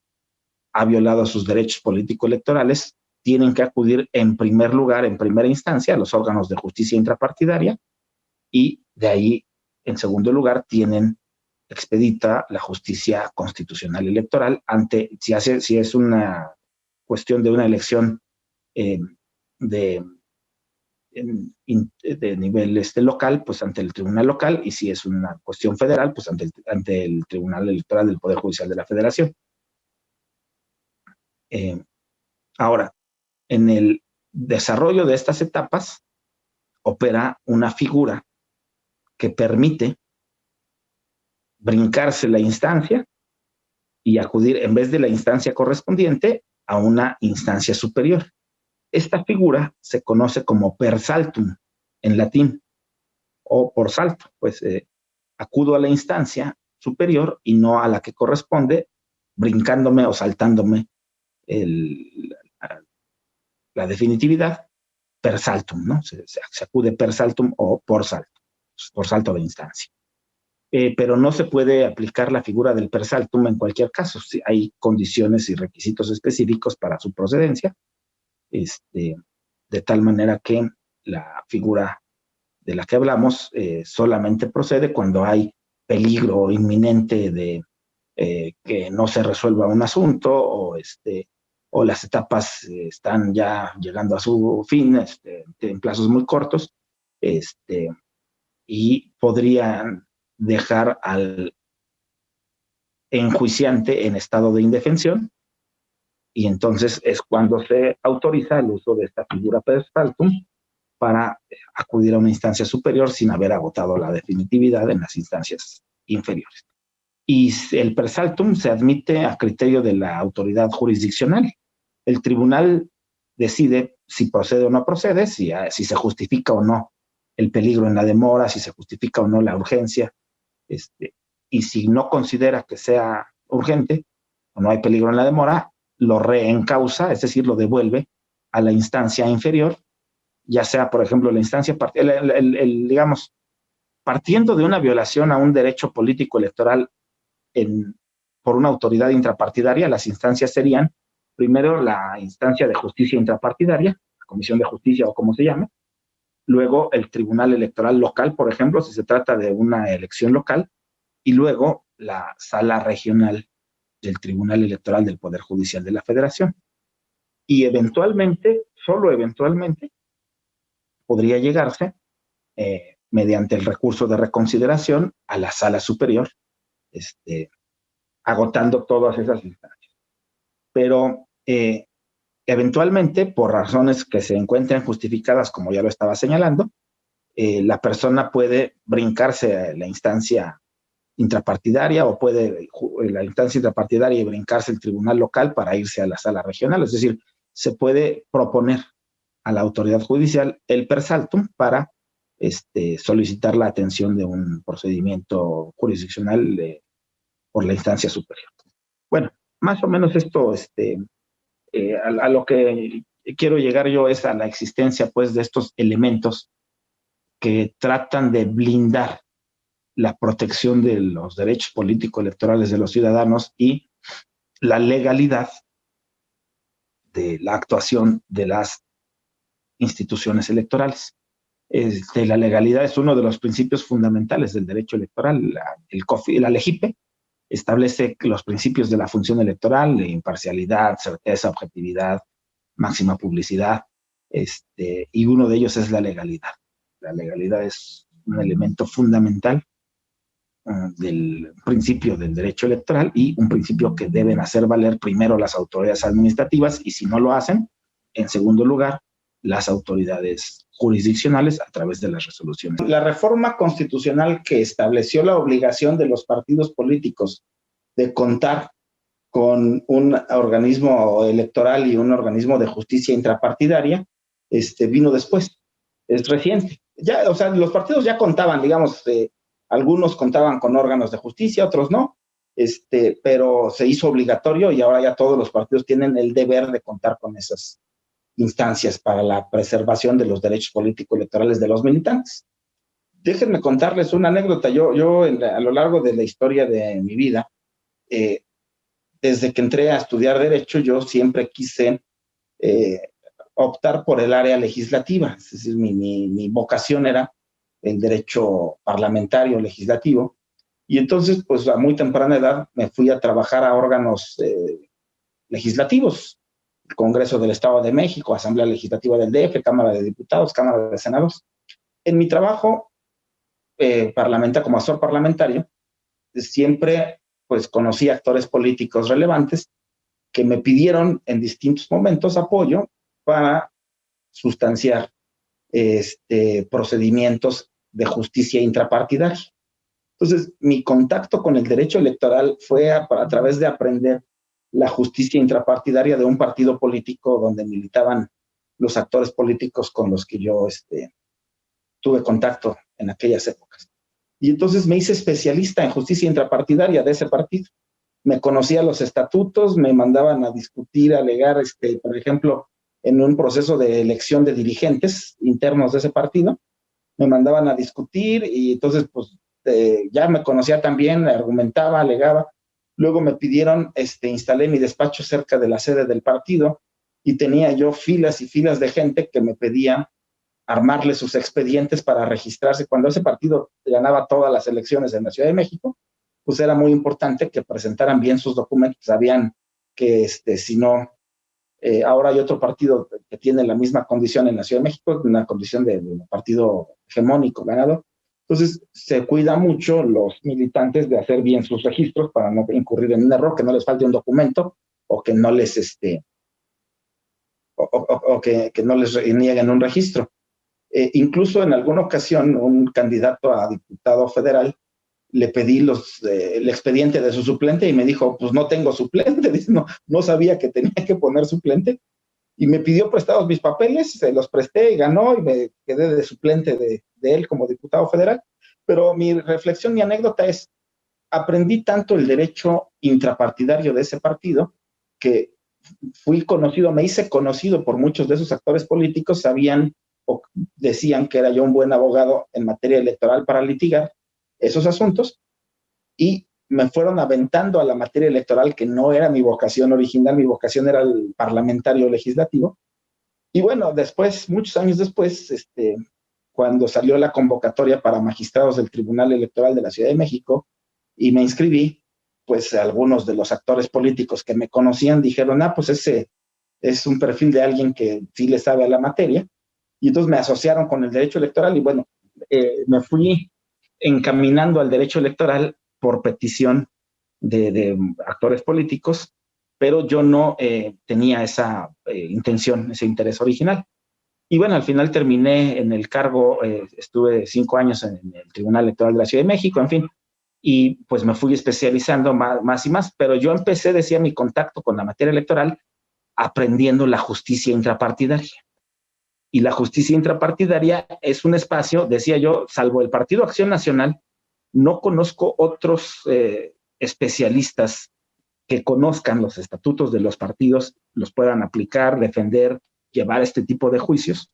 ha violado sus derechos político-electorales, tienen que acudir en primer lugar, en primera instancia, a los órganos de justicia intrapartidaria y de ahí, en segundo lugar, tienen expedita la justicia constitucional electoral si es una cuestión de una elección de nivel local, pues ante el tribunal local, y si es una cuestión federal, pues ante el tribunal electoral del Poder Judicial de la Federación. Ahora, en el desarrollo de estas etapas opera una figura que permite brincarse la instancia y acudir, en vez de la instancia correspondiente, a una instancia superior. Esta figura se conoce como per saltum en latín, o por salto, pues acudo a la instancia superior y no a la que corresponde, brincándome o saltándome la definitividad per saltum, ¿no? Se acude per saltum o por salto de instancia. Pero no se puede aplicar la figura del per saltum en cualquier caso. Hay condiciones y requisitos específicos para su procedencia, de tal manera que la figura de la que hablamos solamente procede cuando hay peligro inminente de que no se resuelva un asunto o las etapas están ya llegando a su fin en plazos muy cortos y podrían dejar al enjuiciante en estado de indefensión, y entonces es cuando se autoriza el uso de esta figura per saltum para acudir a una instancia superior sin haber agotado la definitividad en las instancias inferiores. Y el per saltum se admite a criterio de la autoridad jurisdiccional. El tribunal decide si procede o no procede, si se justifica o no el peligro en la demora, si se justifica o no la urgencia, y si no considera que sea urgente o no hay peligro en la demora, lo reencausa, es decir, lo devuelve a la instancia inferior, ya sea, por ejemplo, la instancia, digamos, partiendo de una violación a un derecho político electoral por una autoridad intrapartidaria, las instancias serían, primero, la instancia de justicia intrapartidaria, la Comisión de Justicia o como se llame, luego el Tribunal Electoral Local, por ejemplo, si se trata de una elección local, y luego la Sala Regional del Tribunal Electoral del Poder Judicial de la Federación. Y eventualmente, solo eventualmente, podría llegarse, mediante el recurso de reconsideración, a la Sala Superior, agotando todas esas instancias. Pero eventualmente, por razones que se encuentren justificadas, como ya lo estaba señalando, la persona puede brincarse la instancia intrapartidaria o puede la instancia intrapartidaria y brincarse el tribunal local para irse a la sala regional. Es decir, se puede proponer a la autoridad judicial el per saltum para solicitar la atención de un procedimiento jurisdiccional por la instancia superior. Bueno, más o menos esto, a lo que quiero llegar yo es a la existencia, pues, de estos elementos que tratan de blindar la protección de los derechos políticos electorales de los ciudadanos y la legalidad de la actuación de las instituciones electorales. La legalidad es uno de los principios fundamentales del derecho electoral. La LEGIPE establece los principios de la función electoral, de imparcialidad, certeza, objetividad, máxima publicidad, y uno de ellos es la legalidad. La legalidad es un elemento fundamental del principio del derecho electoral y un principio que deben hacer valer primero las autoridades administrativas y si no lo hacen, en segundo lugar, las autoridades jurisdiccionales a través de las resoluciones. La reforma constitucional que estableció la obligación de los partidos políticos de contar con un organismo electoral y un organismo de justicia intrapartidaria, vino después, es reciente. Ya, o sea, los partidos ya contaban, digamos, algunos contaban con órganos de justicia, otros no, pero se hizo obligatorio y ahora ya todos los partidos tienen el deber de contar con esas instancias para la preservación de los derechos políticos electorales de los militantes. Déjenme contarles una anécdota. Yo a lo largo de la historia de mi vida, desde que entré a estudiar Derecho, yo siempre quise optar por el área legislativa. Es decir, mi vocación era el derecho parlamentario legislativo. Y entonces, pues a muy temprana edad me fui a trabajar a órganos legislativos, el Congreso del Estado de México, Asamblea Legislativa del DF, Cámara de Diputados, Cámara de Senadores. En mi trabajo como asesor parlamentario, siempre pues conocí actores políticos relevantes que me pidieron en distintos momentos apoyo para sustanciar procedimientos de justicia intrapartidaria. Entonces, mi contacto con el derecho electoral fue a través de aprender la justicia intrapartidaria de un partido político donde militaban los actores políticos con los que yo tuve contacto en aquellas épocas. Y entonces me hice especialista en justicia intrapartidaria de ese partido. Me conocía los estatutos, me mandaban a discutir, a alegar, por ejemplo, en un proceso de elección de dirigentes internos de ese partido, me mandaban a discutir y entonces pues ya me conocía también, argumentaba, alegaba. Luego me pidieron, instalé mi despacho cerca de la sede del partido y tenía yo filas y filas de gente que me pedía armarle sus expedientes para registrarse. Cuando ese partido ganaba todas las elecciones en la Ciudad de México, pues era muy importante que presentaran bien sus documentos. Sabían que si no, ahora hay otro partido que tiene la misma condición en la Ciudad de México, una condición de partido hegemónico ganador. Entonces, se cuida mucho los militantes de hacer bien sus registros para no incurrir en un error, que no les falte un documento o que no les, que no les nieguen un registro. Incluso en alguna ocasión, un candidato a diputado federal le pedí el expediente de su suplente y me dijo, pues no tengo suplente. Dice, no sabía que tenía que poner suplente. Y me pidió prestados mis papeles, se los presté y ganó y me quedé de suplente de él como diputado federal. Pero mi reflexión, mi anécdota es, aprendí tanto el derecho intrapartidario de ese partido que me hice conocido por muchos de esos actores políticos, sabían o decían que era yo un buen abogado en materia electoral para litigar esos asuntos, y me fueron aventando a la materia electoral, que no era mi vocación original. Mi vocación era el parlamentario legislativo. Y bueno, después, muchos años después, cuando salió la convocatoria para magistrados del Tribunal Electoral de la Ciudad de México y me inscribí, pues algunos de los actores políticos que me conocían dijeron, pues ese es un perfil de alguien que sí le sabe a la materia. Y entonces me asociaron con el derecho electoral y bueno, me fui encaminando al derecho electoral por petición de actores políticos, pero yo no tenía esa intención, ese interés original. Y bueno, al final terminé en el cargo, estuve 5 años en el Tribunal Electoral de la Ciudad de México, en fin, y pues me fui especializando más y más, pero yo empecé, decía, mi contacto con la materia electoral aprendiendo la justicia intrapartidaria. Y la justicia intrapartidaria es un espacio, decía yo, salvo el Partido Acción Nacional, no conozco otros especialistas que conozcan los estatutos de los partidos, los puedan aplicar, defender, llevar este tipo de juicios.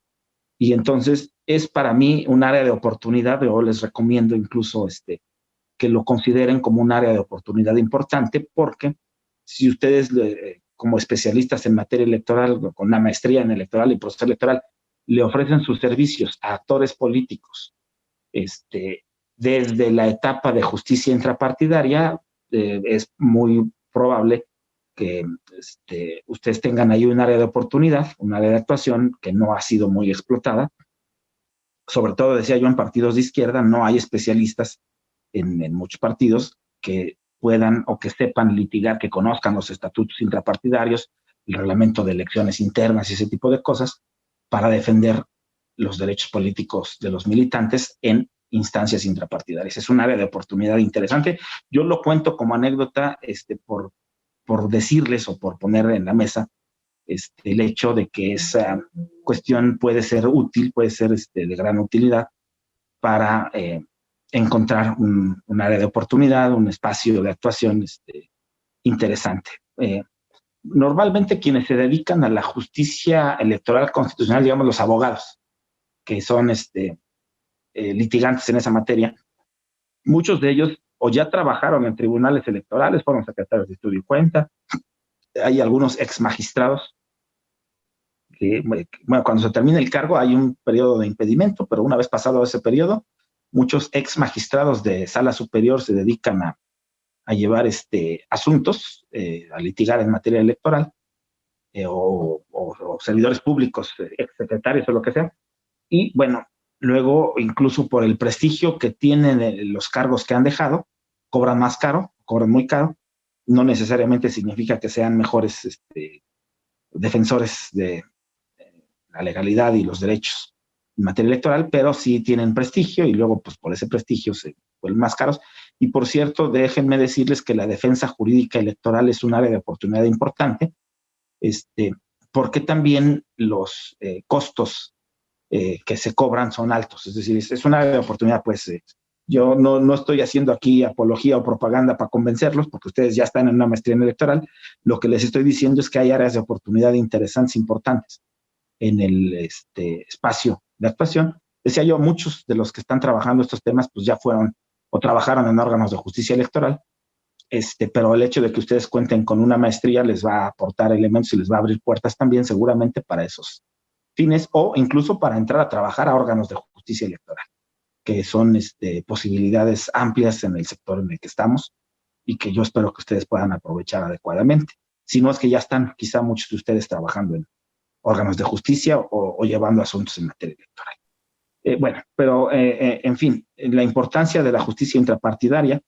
Y entonces es para mí un área de oportunidad. Yo les recomiendo incluso que lo consideren como un área de oportunidad importante, porque si ustedes como especialistas en materia electoral, con una maestría en electoral y proceso electoral, le ofrecen sus servicios a actores políticos desde la etapa de justicia intrapartidaria, es muy probable que ustedes tengan ahí un área de oportunidad, un área de actuación que no ha sido muy explotada. Sobre todo, decía yo, en partidos de izquierda no hay especialistas en muchos partidos que puedan o que sepan litigar, que conozcan los estatutos intrapartidarios, el reglamento de elecciones internas y ese tipo de cosas, para defender los derechos políticos de los militantes en instancias intrapartidarias. Es un área de oportunidad interesante. Yo lo cuento como anécdota por decirles o por poner en la mesa el hecho de que esa cuestión puede ser útil, puede ser de gran utilidad para encontrar un área de oportunidad, un espacio de actuación interesante. Normalmente quienes se dedican a la justicia electoral constitucional, digamos los abogados, que son litigantes en esa materia, muchos de ellos o ya trabajaron en tribunales electorales, fueron secretarios de estudio y cuenta. Hay algunos ex magistrados que, bueno, cuando se termina el cargo hay un periodo de impedimento, pero una vez pasado ese periodo, muchos ex magistrados de sala superior se dedican a llevar asuntos, a litigar en materia electoral, o servidores públicos, ex secretarios o lo que sea. Y bueno, luego incluso por el prestigio que tienen los cargos que han dejado, cobran más caro, cobran muy caro. No necesariamente significa que sean mejores defensores de la legalidad y los derechos en materia electoral, pero sí tienen prestigio y luego pues por ese prestigio se vuelven más caros. Y por cierto, déjenme decirles que la defensa jurídica electoral es un área de oportunidad importante, porque también los costos que se cobran son altos. Es decir, es una área de oportunidad, pues yo no estoy haciendo aquí apología o propaganda para convencerlos, porque ustedes ya están en una maestría en electoral. Lo que les estoy diciendo es que hay áreas de oportunidad interesantes, importantes en el espacio de actuación. Decía yo, muchos de los que están trabajando estos temas, pues ya fueron o trabajaron en órganos de justicia electoral, pero el hecho de que ustedes cuenten con una maestría les va a aportar elementos y les va a abrir puertas también seguramente para esos fines, o incluso para entrar a trabajar a órganos de justicia electoral, que son posibilidades amplias en el sector en el que estamos y que yo espero que ustedes puedan aprovechar adecuadamente. Si no es que ya están quizá muchos de ustedes trabajando en órganos de justicia o llevando asuntos en materia electoral. En fin, la importancia de la justicia intrapartidaria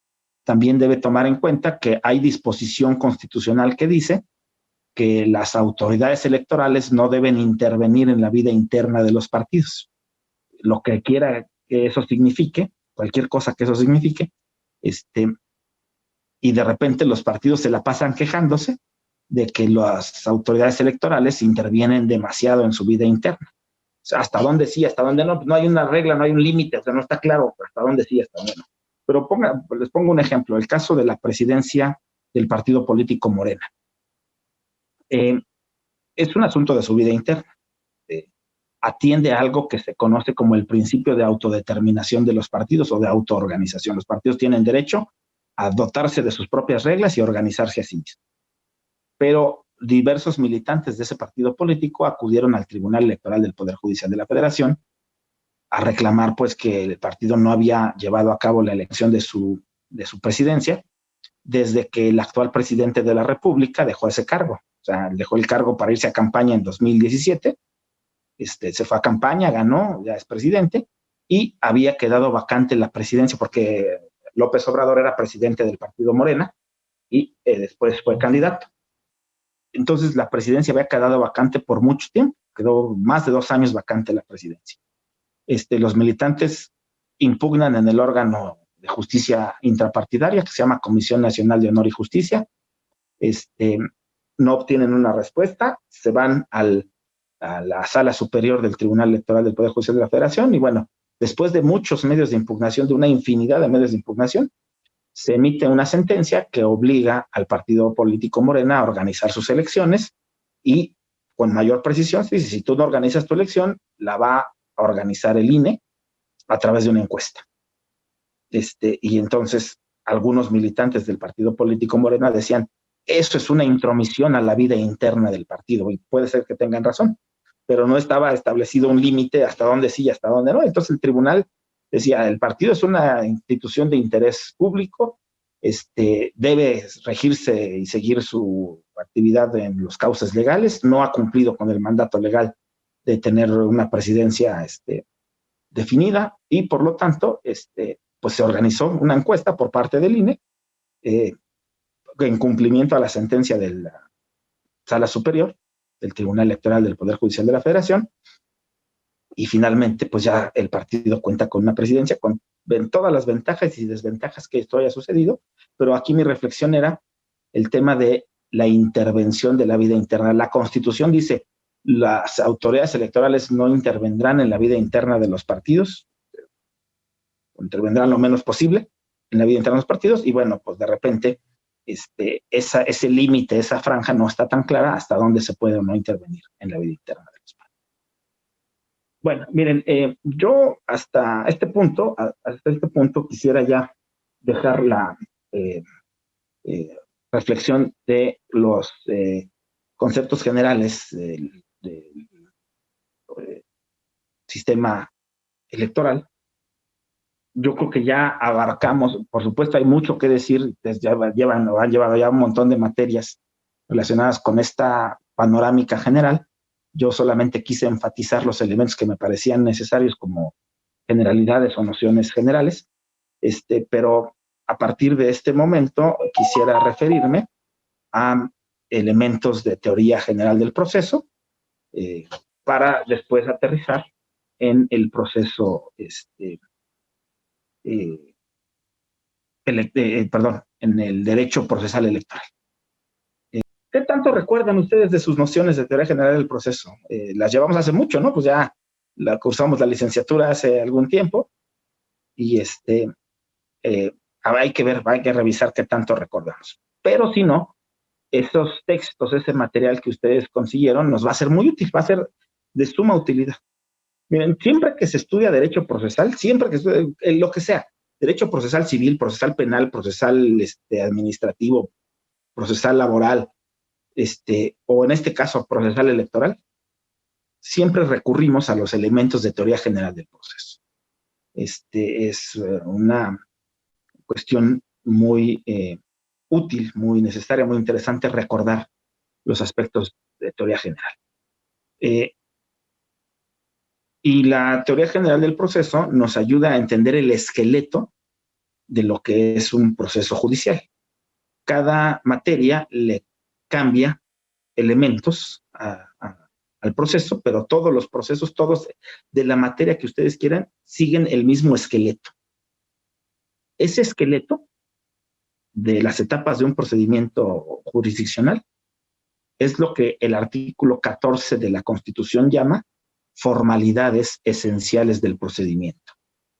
también debe tomar en cuenta que hay disposición constitucional que dice que las autoridades electorales no deben intervenir en la vida interna de los partidos. Lo que quiera que eso signifique, cualquier cosa que eso signifique, y de repente los partidos se la pasan quejándose de que las autoridades electorales intervienen demasiado en su vida interna. O sea, hasta dónde sí, hasta dónde no. No hay una regla, no hay un límite, o sea, no está claro hasta dónde sí, hasta dónde no. Pero les pongo un ejemplo, el caso de la presidencia del partido político Morena. Es un asunto de su vida interna. Atiende a algo que se conoce como el principio de autodeterminación de los partidos o de autoorganización. Los partidos tienen derecho a dotarse de sus propias reglas y organizarse así mismos. Pero diversos militantes de ese partido político acudieron al Tribunal Electoral del Poder Judicial de la Federación a reclamar pues que el partido no había llevado a cabo la elección de su presidencia desde que el actual presidente de la República dejó ese cargo. O sea, dejó el cargo para irse a campaña en 2017, se fue a campaña, ganó, ya es presidente, y había quedado vacante la presidencia porque López Obrador era presidente del partido Morena y después fue candidato. Entonces la presidencia había quedado vacante por mucho tiempo, quedó más de 2 años vacante la presidencia. Los militantes impugnan en el órgano de justicia intrapartidaria que se llama Comisión Nacional de Honor y Justicia, no obtienen una respuesta, se van a la sala superior del Tribunal Electoral del Poder Judicial de la Federación y bueno, después de muchos medios de impugnación, de una infinidad de medios de impugnación, se emite una sentencia que obliga al partido político Morena a organizar sus elecciones y con mayor precisión se dice, si tú no organizas tu elección, la va a organizar el INE a través de una encuesta. Y entonces algunos militantes del partido político Morena decían, eso es una intromisión a la vida interna del partido y puede ser que tengan razón, pero no estaba establecido un límite hasta dónde sí y hasta dónde no. Entonces el tribunal decía, el partido es una institución de interés público, debe regirse y seguir su actividad en los cauces legales, no ha cumplido con el mandato legal de tener una presidencia definida y por lo tanto pues se organizó una encuesta por parte del INE en cumplimiento a la sentencia de la Sala Superior del Tribunal Electoral del Poder Judicial de la Federación y finalmente pues ya el partido cuenta con una presidencia con todas las ventajas y desventajas que esto haya sucedido, pero aquí mi reflexión era el tema de la intervención de la vida interna. La Constitución dice, las autoridades electorales no intervendrán en la vida interna de los partidos, intervendrán lo menos posible en la vida interna de los partidos, y bueno, pues de repente ese límite, esa franja no está tan clara hasta dónde se puede o no intervenir en la vida interna de los partidos. Bueno, miren, yo hasta este punto quisiera ya dejar la reflexión de los conceptos generales del sistema electoral. Yo creo que ya abarcamos, por supuesto hay mucho que decir, han llevado ya un montón de materias relacionadas con esta panorámica general. Yo solamente quise enfatizar los elementos que me parecían necesarios como generalidades o nociones generales, pero a partir de este momento quisiera referirme a elementos de teoría general del proceso para después aterrizar en el proceso en el derecho procesal electoral. ¿Qué tanto recuerdan ustedes de sus nociones de teoría general del proceso? Las llevamos hace mucho, ¿no? Pues ya cursamos la licenciatura hace algún tiempo y hay que revisar qué tanto recordamos. Pero si no, esos textos, ese material que ustedes consiguieron nos va a ser muy útil, va a ser de suma utilidad. Miren, siempre que se estudia derecho procesal, siempre que estudia lo que sea, derecho procesal civil, procesal penal, procesal administrativo, procesal laboral, o en este caso procesal electoral, siempre recurrimos a los elementos de teoría general del proceso. Es una cuestión muy útil, muy necesaria, muy interesante recordar los aspectos de teoría general. Y la teoría general del proceso nos ayuda a entender el esqueleto de lo que es un proceso judicial. Cada materia le cambia elementos al proceso, pero todos los procesos, todos de la materia que ustedes quieran, siguen el mismo esqueleto. Ese esqueleto de las etapas de un procedimiento jurisdiccional es lo que el artículo 14 de la Constitución llama formalidades esenciales del procedimiento.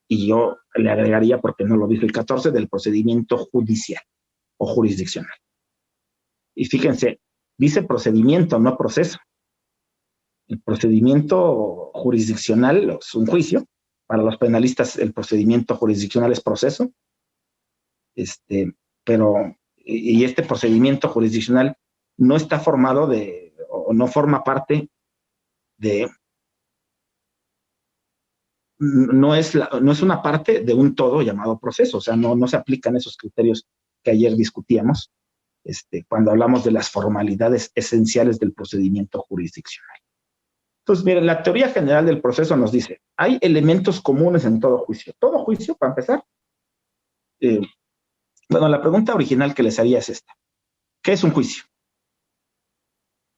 Y yo le agregaría, porque no lo dice el 14, del procedimiento judicial o jurisdiccional. Y fíjense, dice procedimiento, no proceso. El procedimiento jurisdiccional es un juicio. Para los penalistas, el procedimiento jurisdiccional es proceso. Pero este procedimiento jurisdiccional no está formado o no forma parte de, no es una parte de un todo llamado proceso. O sea, no se aplican esos criterios que ayer discutíamos cuando hablamos de las formalidades esenciales del procedimiento jurisdiccional. Entonces, miren, la teoría general del proceso nos dice, hay elementos comunes en todo juicio. Todo juicio, para empezar, bueno, la pregunta original que les haría es esta. ¿Qué es un juicio?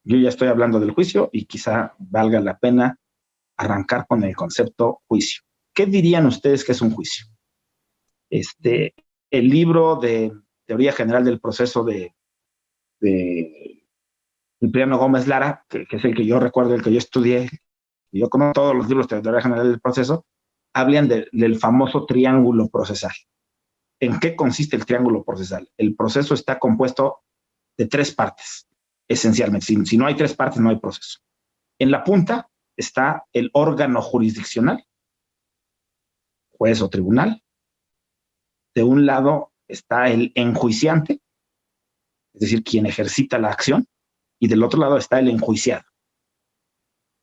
Yo ya estoy hablando del juicio y quizá valga la pena arrancar con el concepto juicio. ¿Qué dirían ustedes que es un juicio? El libro de Teoría General del Proceso de Cipriano Gómez Lara, que es el que yo recuerdo, el que yo estudié, y yo conozco todos los libros de Teoría General del Proceso, hablan del famoso triángulo procesal. ¿En qué consiste el triángulo procesal? El proceso está compuesto de 3 partes, esencialmente. Si no hay 3 partes, no hay proceso. En la punta está el órgano jurisdiccional, juez o tribunal. De un lado está el enjuiciante, es decir, quien ejercita la acción, y del otro lado está el enjuiciado,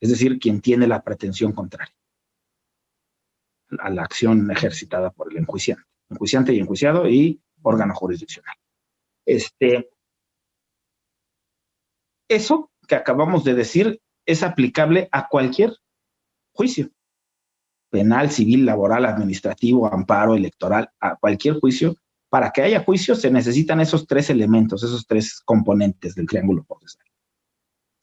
es decir, quien tiene la pretensión contraria a la acción ejercitada por el enjuiciante. Enjuiciante y enjuiciado y órgano jurisdiccional. Eso que acabamos de decir es aplicable a cualquier juicio, penal, civil, laboral, administrativo, amparo, electoral, a cualquier juicio. Para que haya juicio se necesitan esos 3 elementos, esos 3 componentes del triángulo procesal.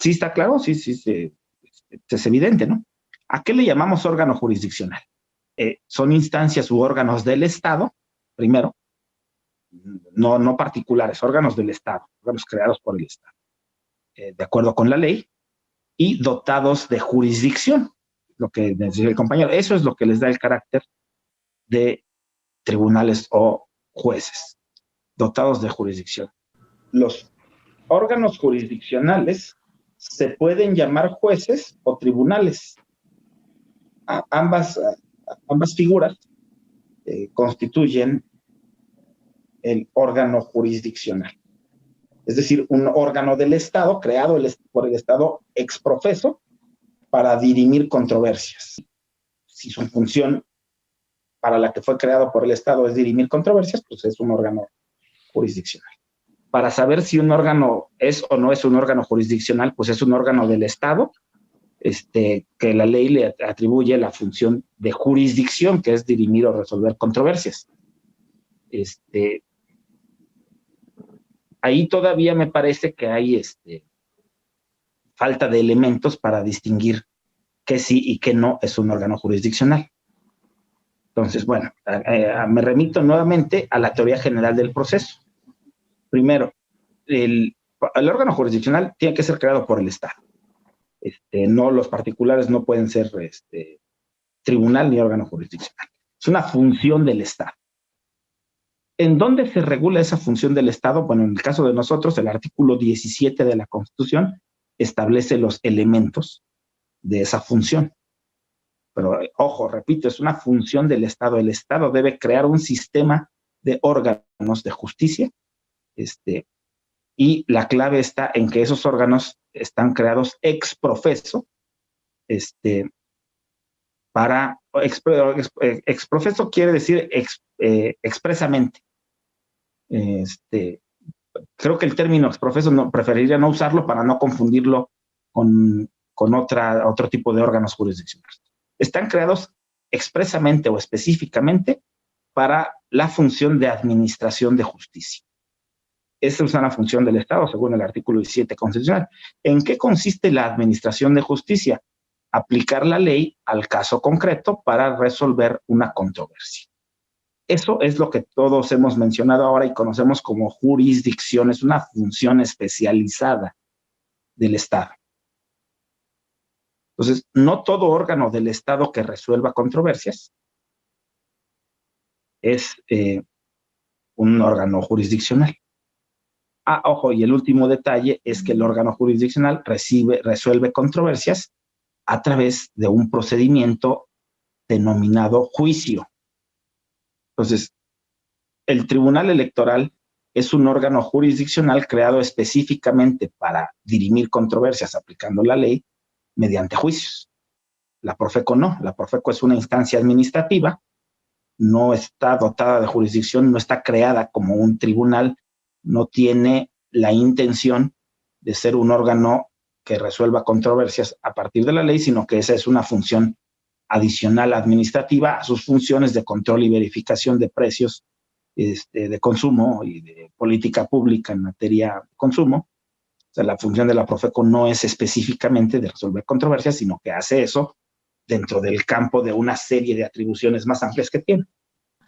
¿Sí está claro? Sí, es evidente, ¿no? ¿A qué le llamamos órgano jurisdiccional? Son instancias u órganos del Estado, primero, no particulares, órganos del Estado, órganos creados por el Estado, de acuerdo con la ley, y dotados de jurisdicción, lo que decía el compañero. Eso es lo que les da el carácter de tribunales o jueces, dotados de jurisdicción. Los órganos jurisdiccionales se pueden llamar jueces o tribunales. Ambas figuras constituyen el órgano jurisdiccional. Es decir, un órgano del Estado creado por el Estado ex profeso para dirimir controversias. Si su función para la que fue creado por el Estado es dirimir controversias, pues es un órgano jurisdiccional. Para saber si un órgano es o no es un órgano jurisdiccional, pues es un órgano del Estado, que la ley le atribuye la función de jurisdicción, que es dirimir o resolver controversias. Ahí todavía me parece que hay falta de elementos para distinguir qué sí y qué no es un órgano jurisdiccional. Entonces, bueno, me remito nuevamente a la teoría general del proceso. Primero, el órgano jurisdiccional tiene que ser creado por el Estado. No, los particulares no pueden ser tribunal ni órgano jurisdiccional. Es una función del Estado. ¿En dónde se regula esa función del Estado? Bueno, en el caso de nosotros, el artículo 17 de la Constitución establece los elementos de esa función. Pero, ojo, repito, es una función del Estado. El Estado debe crear un sistema de órganos de justicia, y la clave está en que esos órganos están creados ex profeso, para exprofeso quiere decir expresamente. Creo que el término exprofeso preferiría no usarlo para no confundirlo con otro tipo de órganos jurisdiccionales. Están creados expresamente o específicamente para la función de administración de justicia. Esa es una función del Estado, según el artículo 17 constitucional. ¿En qué consiste la administración de justicia? Aplicar la ley al caso concreto para resolver una controversia. Eso es lo que todos hemos mencionado ahora y conocemos como jurisdicción. Es una función especializada del Estado. Entonces, no todo órgano del Estado que resuelva controversias es un órgano jurisdiccional. Ojo, y el último detalle es que el órgano jurisdiccional resuelve controversias a través de un procedimiento denominado juicio. Entonces, el Tribunal Electoral es un órgano jurisdiccional creado específicamente para dirimir controversias aplicando la ley mediante juicios. La Profeco no. La Profeco es una instancia administrativa, no está dotada de jurisdicción, no está creada como un tribunal, no tiene la intención de ser un órgano que resuelva controversias a partir de la ley, sino que esa es una función adicional administrativa a sus funciones de control y verificación de precios de consumo y de política pública en materia de consumo. O sea, la función de la Profeco no es específicamente de resolver controversias, sino que hace eso dentro del campo de una serie de atribuciones más amplias que tiene.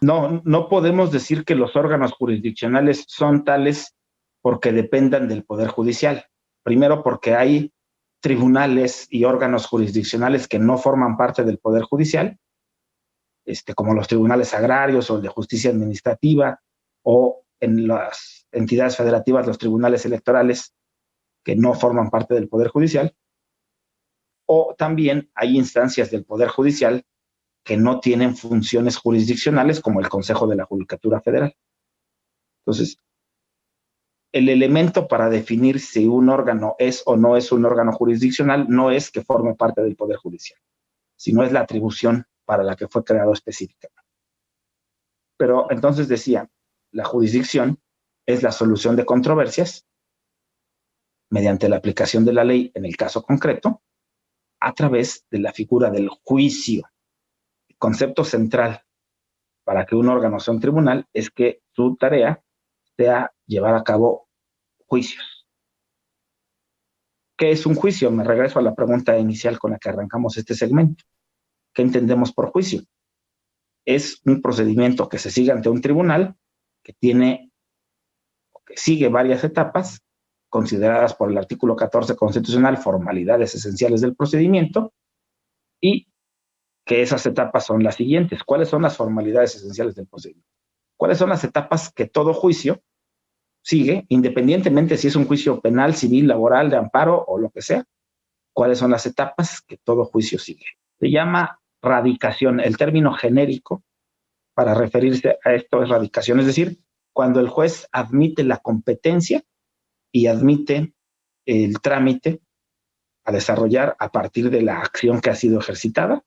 No podemos decir que los órganos jurisdiccionales son tales porque dependan del Poder Judicial. Primero, porque hay tribunales y órganos jurisdiccionales que no forman parte del Poder Judicial, como los tribunales agrarios o el de justicia administrativa, o en las entidades federativas, los tribunales electorales que no forman parte del Poder Judicial, o también hay instancias del Poder Judicial que no tienen funciones jurisdiccionales, como el Consejo de la Judicatura Federal. Entonces, el elemento para definir si un órgano es o no es un órgano jurisdiccional no es que forme parte del Poder Judicial, sino es la atribución para la que fue creado específicamente. Pero entonces decía, la jurisdicción es la solución de controversias mediante la aplicación de la ley en el caso concreto a través de la figura del juicio. El concepto central para que un órgano sea un tribunal es que su tarea sea llevar a cabo juicios. ¿Qué es un juicio? Me regreso a la pregunta inicial con la que arrancamos este segmento. ¿Qué entendemos por juicio? Es un procedimiento que se sigue ante un tribunal que sigue varias etapas consideradas por el artículo 14 constitucional formalidades esenciales del procedimiento, y que esas etapas son las siguientes. ¿Cuáles son las formalidades esenciales del procedimiento? ¿Cuáles son las etapas que todo juicio sigue, independientemente si es un juicio penal, civil, laboral, de amparo o lo que sea? ¿Cuáles son las etapas que todo juicio sigue? Se llama radicación. El término genérico para referirse a esto es radicación, es decir, cuando el juez admite la competencia y admite el trámite a desarrollar a partir de la acción que ha sido ejercitada.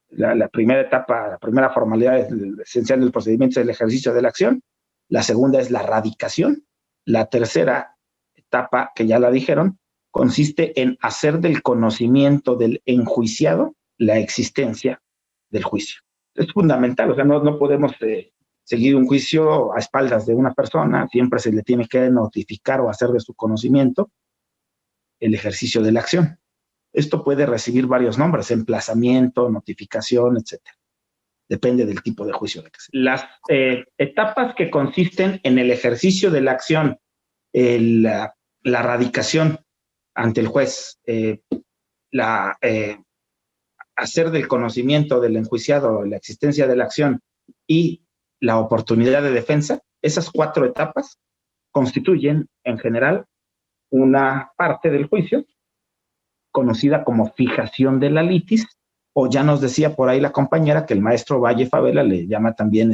La primera etapa, la primera formalidad esencial del procedimiento es el ejercicio de la acción. La segunda es la radicación. La tercera etapa, que ya la dijeron, consiste en hacer del conocimiento del enjuiciado la existencia del juicio. Es fundamental, o sea, no podemos seguir un juicio a espaldas de una persona, siempre se le tiene que notificar o hacer de su conocimiento el ejercicio de la acción. Esto puede recibir varios nombres, emplazamiento, notificación, etc. Depende del tipo de juicio. Las etapas que consisten en el ejercicio de la acción, la radicación ante el juez, hacer del conocimiento del enjuiciado la existencia de la acción y la oportunidad de defensa, esas 4 etapas constituyen en general una parte del juicio conocida como fijación de la litis, o ya nos decía por ahí la compañera que el maestro Valle Favela le llama también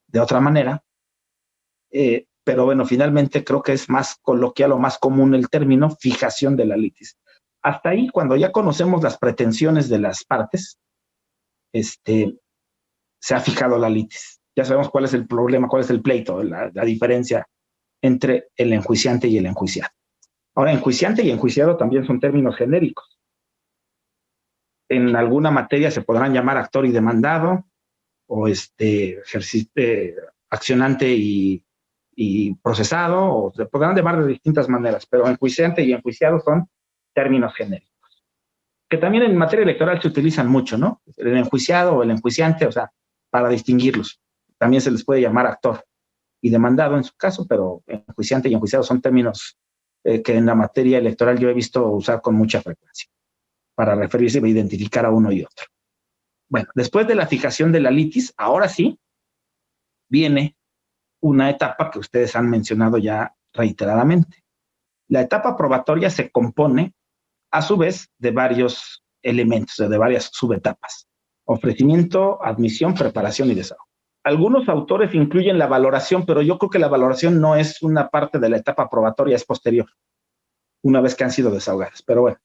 de otra manera, pero bueno, finalmente creo que es más coloquial o más común el término fijación de la litis. Hasta ahí, cuando ya conocemos las pretensiones de las partes, se ha fijado la litis. Ya sabemos cuál es el problema, cuál es el pleito, la diferencia entre el enjuiciante y el enjuiciado. Ahora, enjuiciante y enjuiciado también son términos genéricos. En alguna materia se podrán llamar actor y demandado, o accionante y procesado, o se podrán llamar de distintas maneras, pero enjuiciante y enjuiciado son términos genéricos, que también en materia electoral se utilizan mucho, ¿no? El enjuiciado o el enjuiciante, o sea, para distinguirlos. También se les puede llamar actor y demandado en su caso, pero enjuiciante y enjuiciado son términos que en la materia electoral yo he visto usar con mucha frecuencia para referirse a identificar a uno y otro. Bueno, después de la fijación de la litis, ahora sí viene una etapa que ustedes han mencionado ya reiteradamente. La etapa probatoria se compone, a su vez, de varios elementos, de varias subetapas: ofrecimiento, admisión, preparación y desahogo. Algunos autores incluyen la valoración, pero yo creo que la valoración no es una parte de la etapa probatoria, es posterior, una vez que han sido desahogadas. Pero bueno,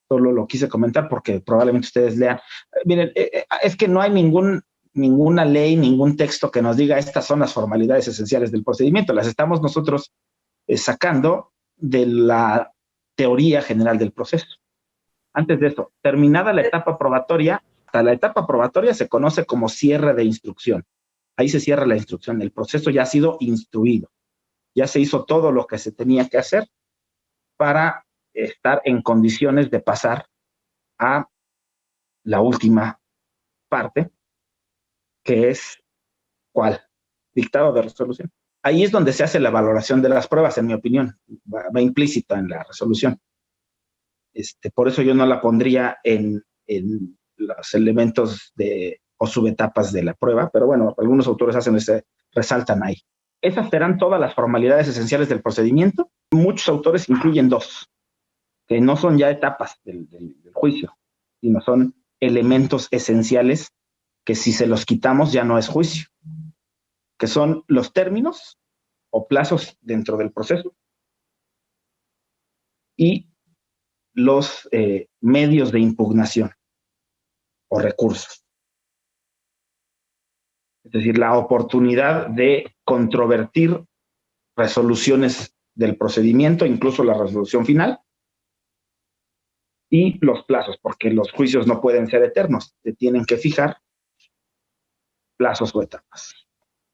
solo lo quise comentar porque probablemente ustedes lean. Miren, es que no hay ninguna ley, ningún texto que nos diga estas son las formalidades esenciales del procedimiento. Las estamos nosotros sacando de la teoría general del proceso. Antes de eso, terminada la etapa probatoria, hasta la etapa probatoria se conoce como cierre de instrucción. Ahí se cierra la instrucción. El proceso ya ha sido instruido. Ya se hizo todo lo que se tenía que hacer para estar en condiciones de pasar a la última parte, que es, ¿cuál? Dictado de resolución. Ahí es donde se hace la valoración de las pruebas, en mi opinión. Va implícita en la resolución. Por eso yo no la pondría en los elementos o subetapas de la prueba, pero bueno, algunos autores resaltan ahí. Esas serán todas las formalidades esenciales del procedimiento. Muchos autores incluyen dos, que no son ya etapas del juicio, sino son elementos esenciales que si se los quitamos ya no es juicio, que son los términos o plazos dentro del proceso y los medios de impugnación o recursos. Es decir, la oportunidad de controvertir resoluciones del procedimiento, incluso la resolución final, y los plazos, porque los juicios no pueden ser eternos, se tienen que fijar plazos o etapas.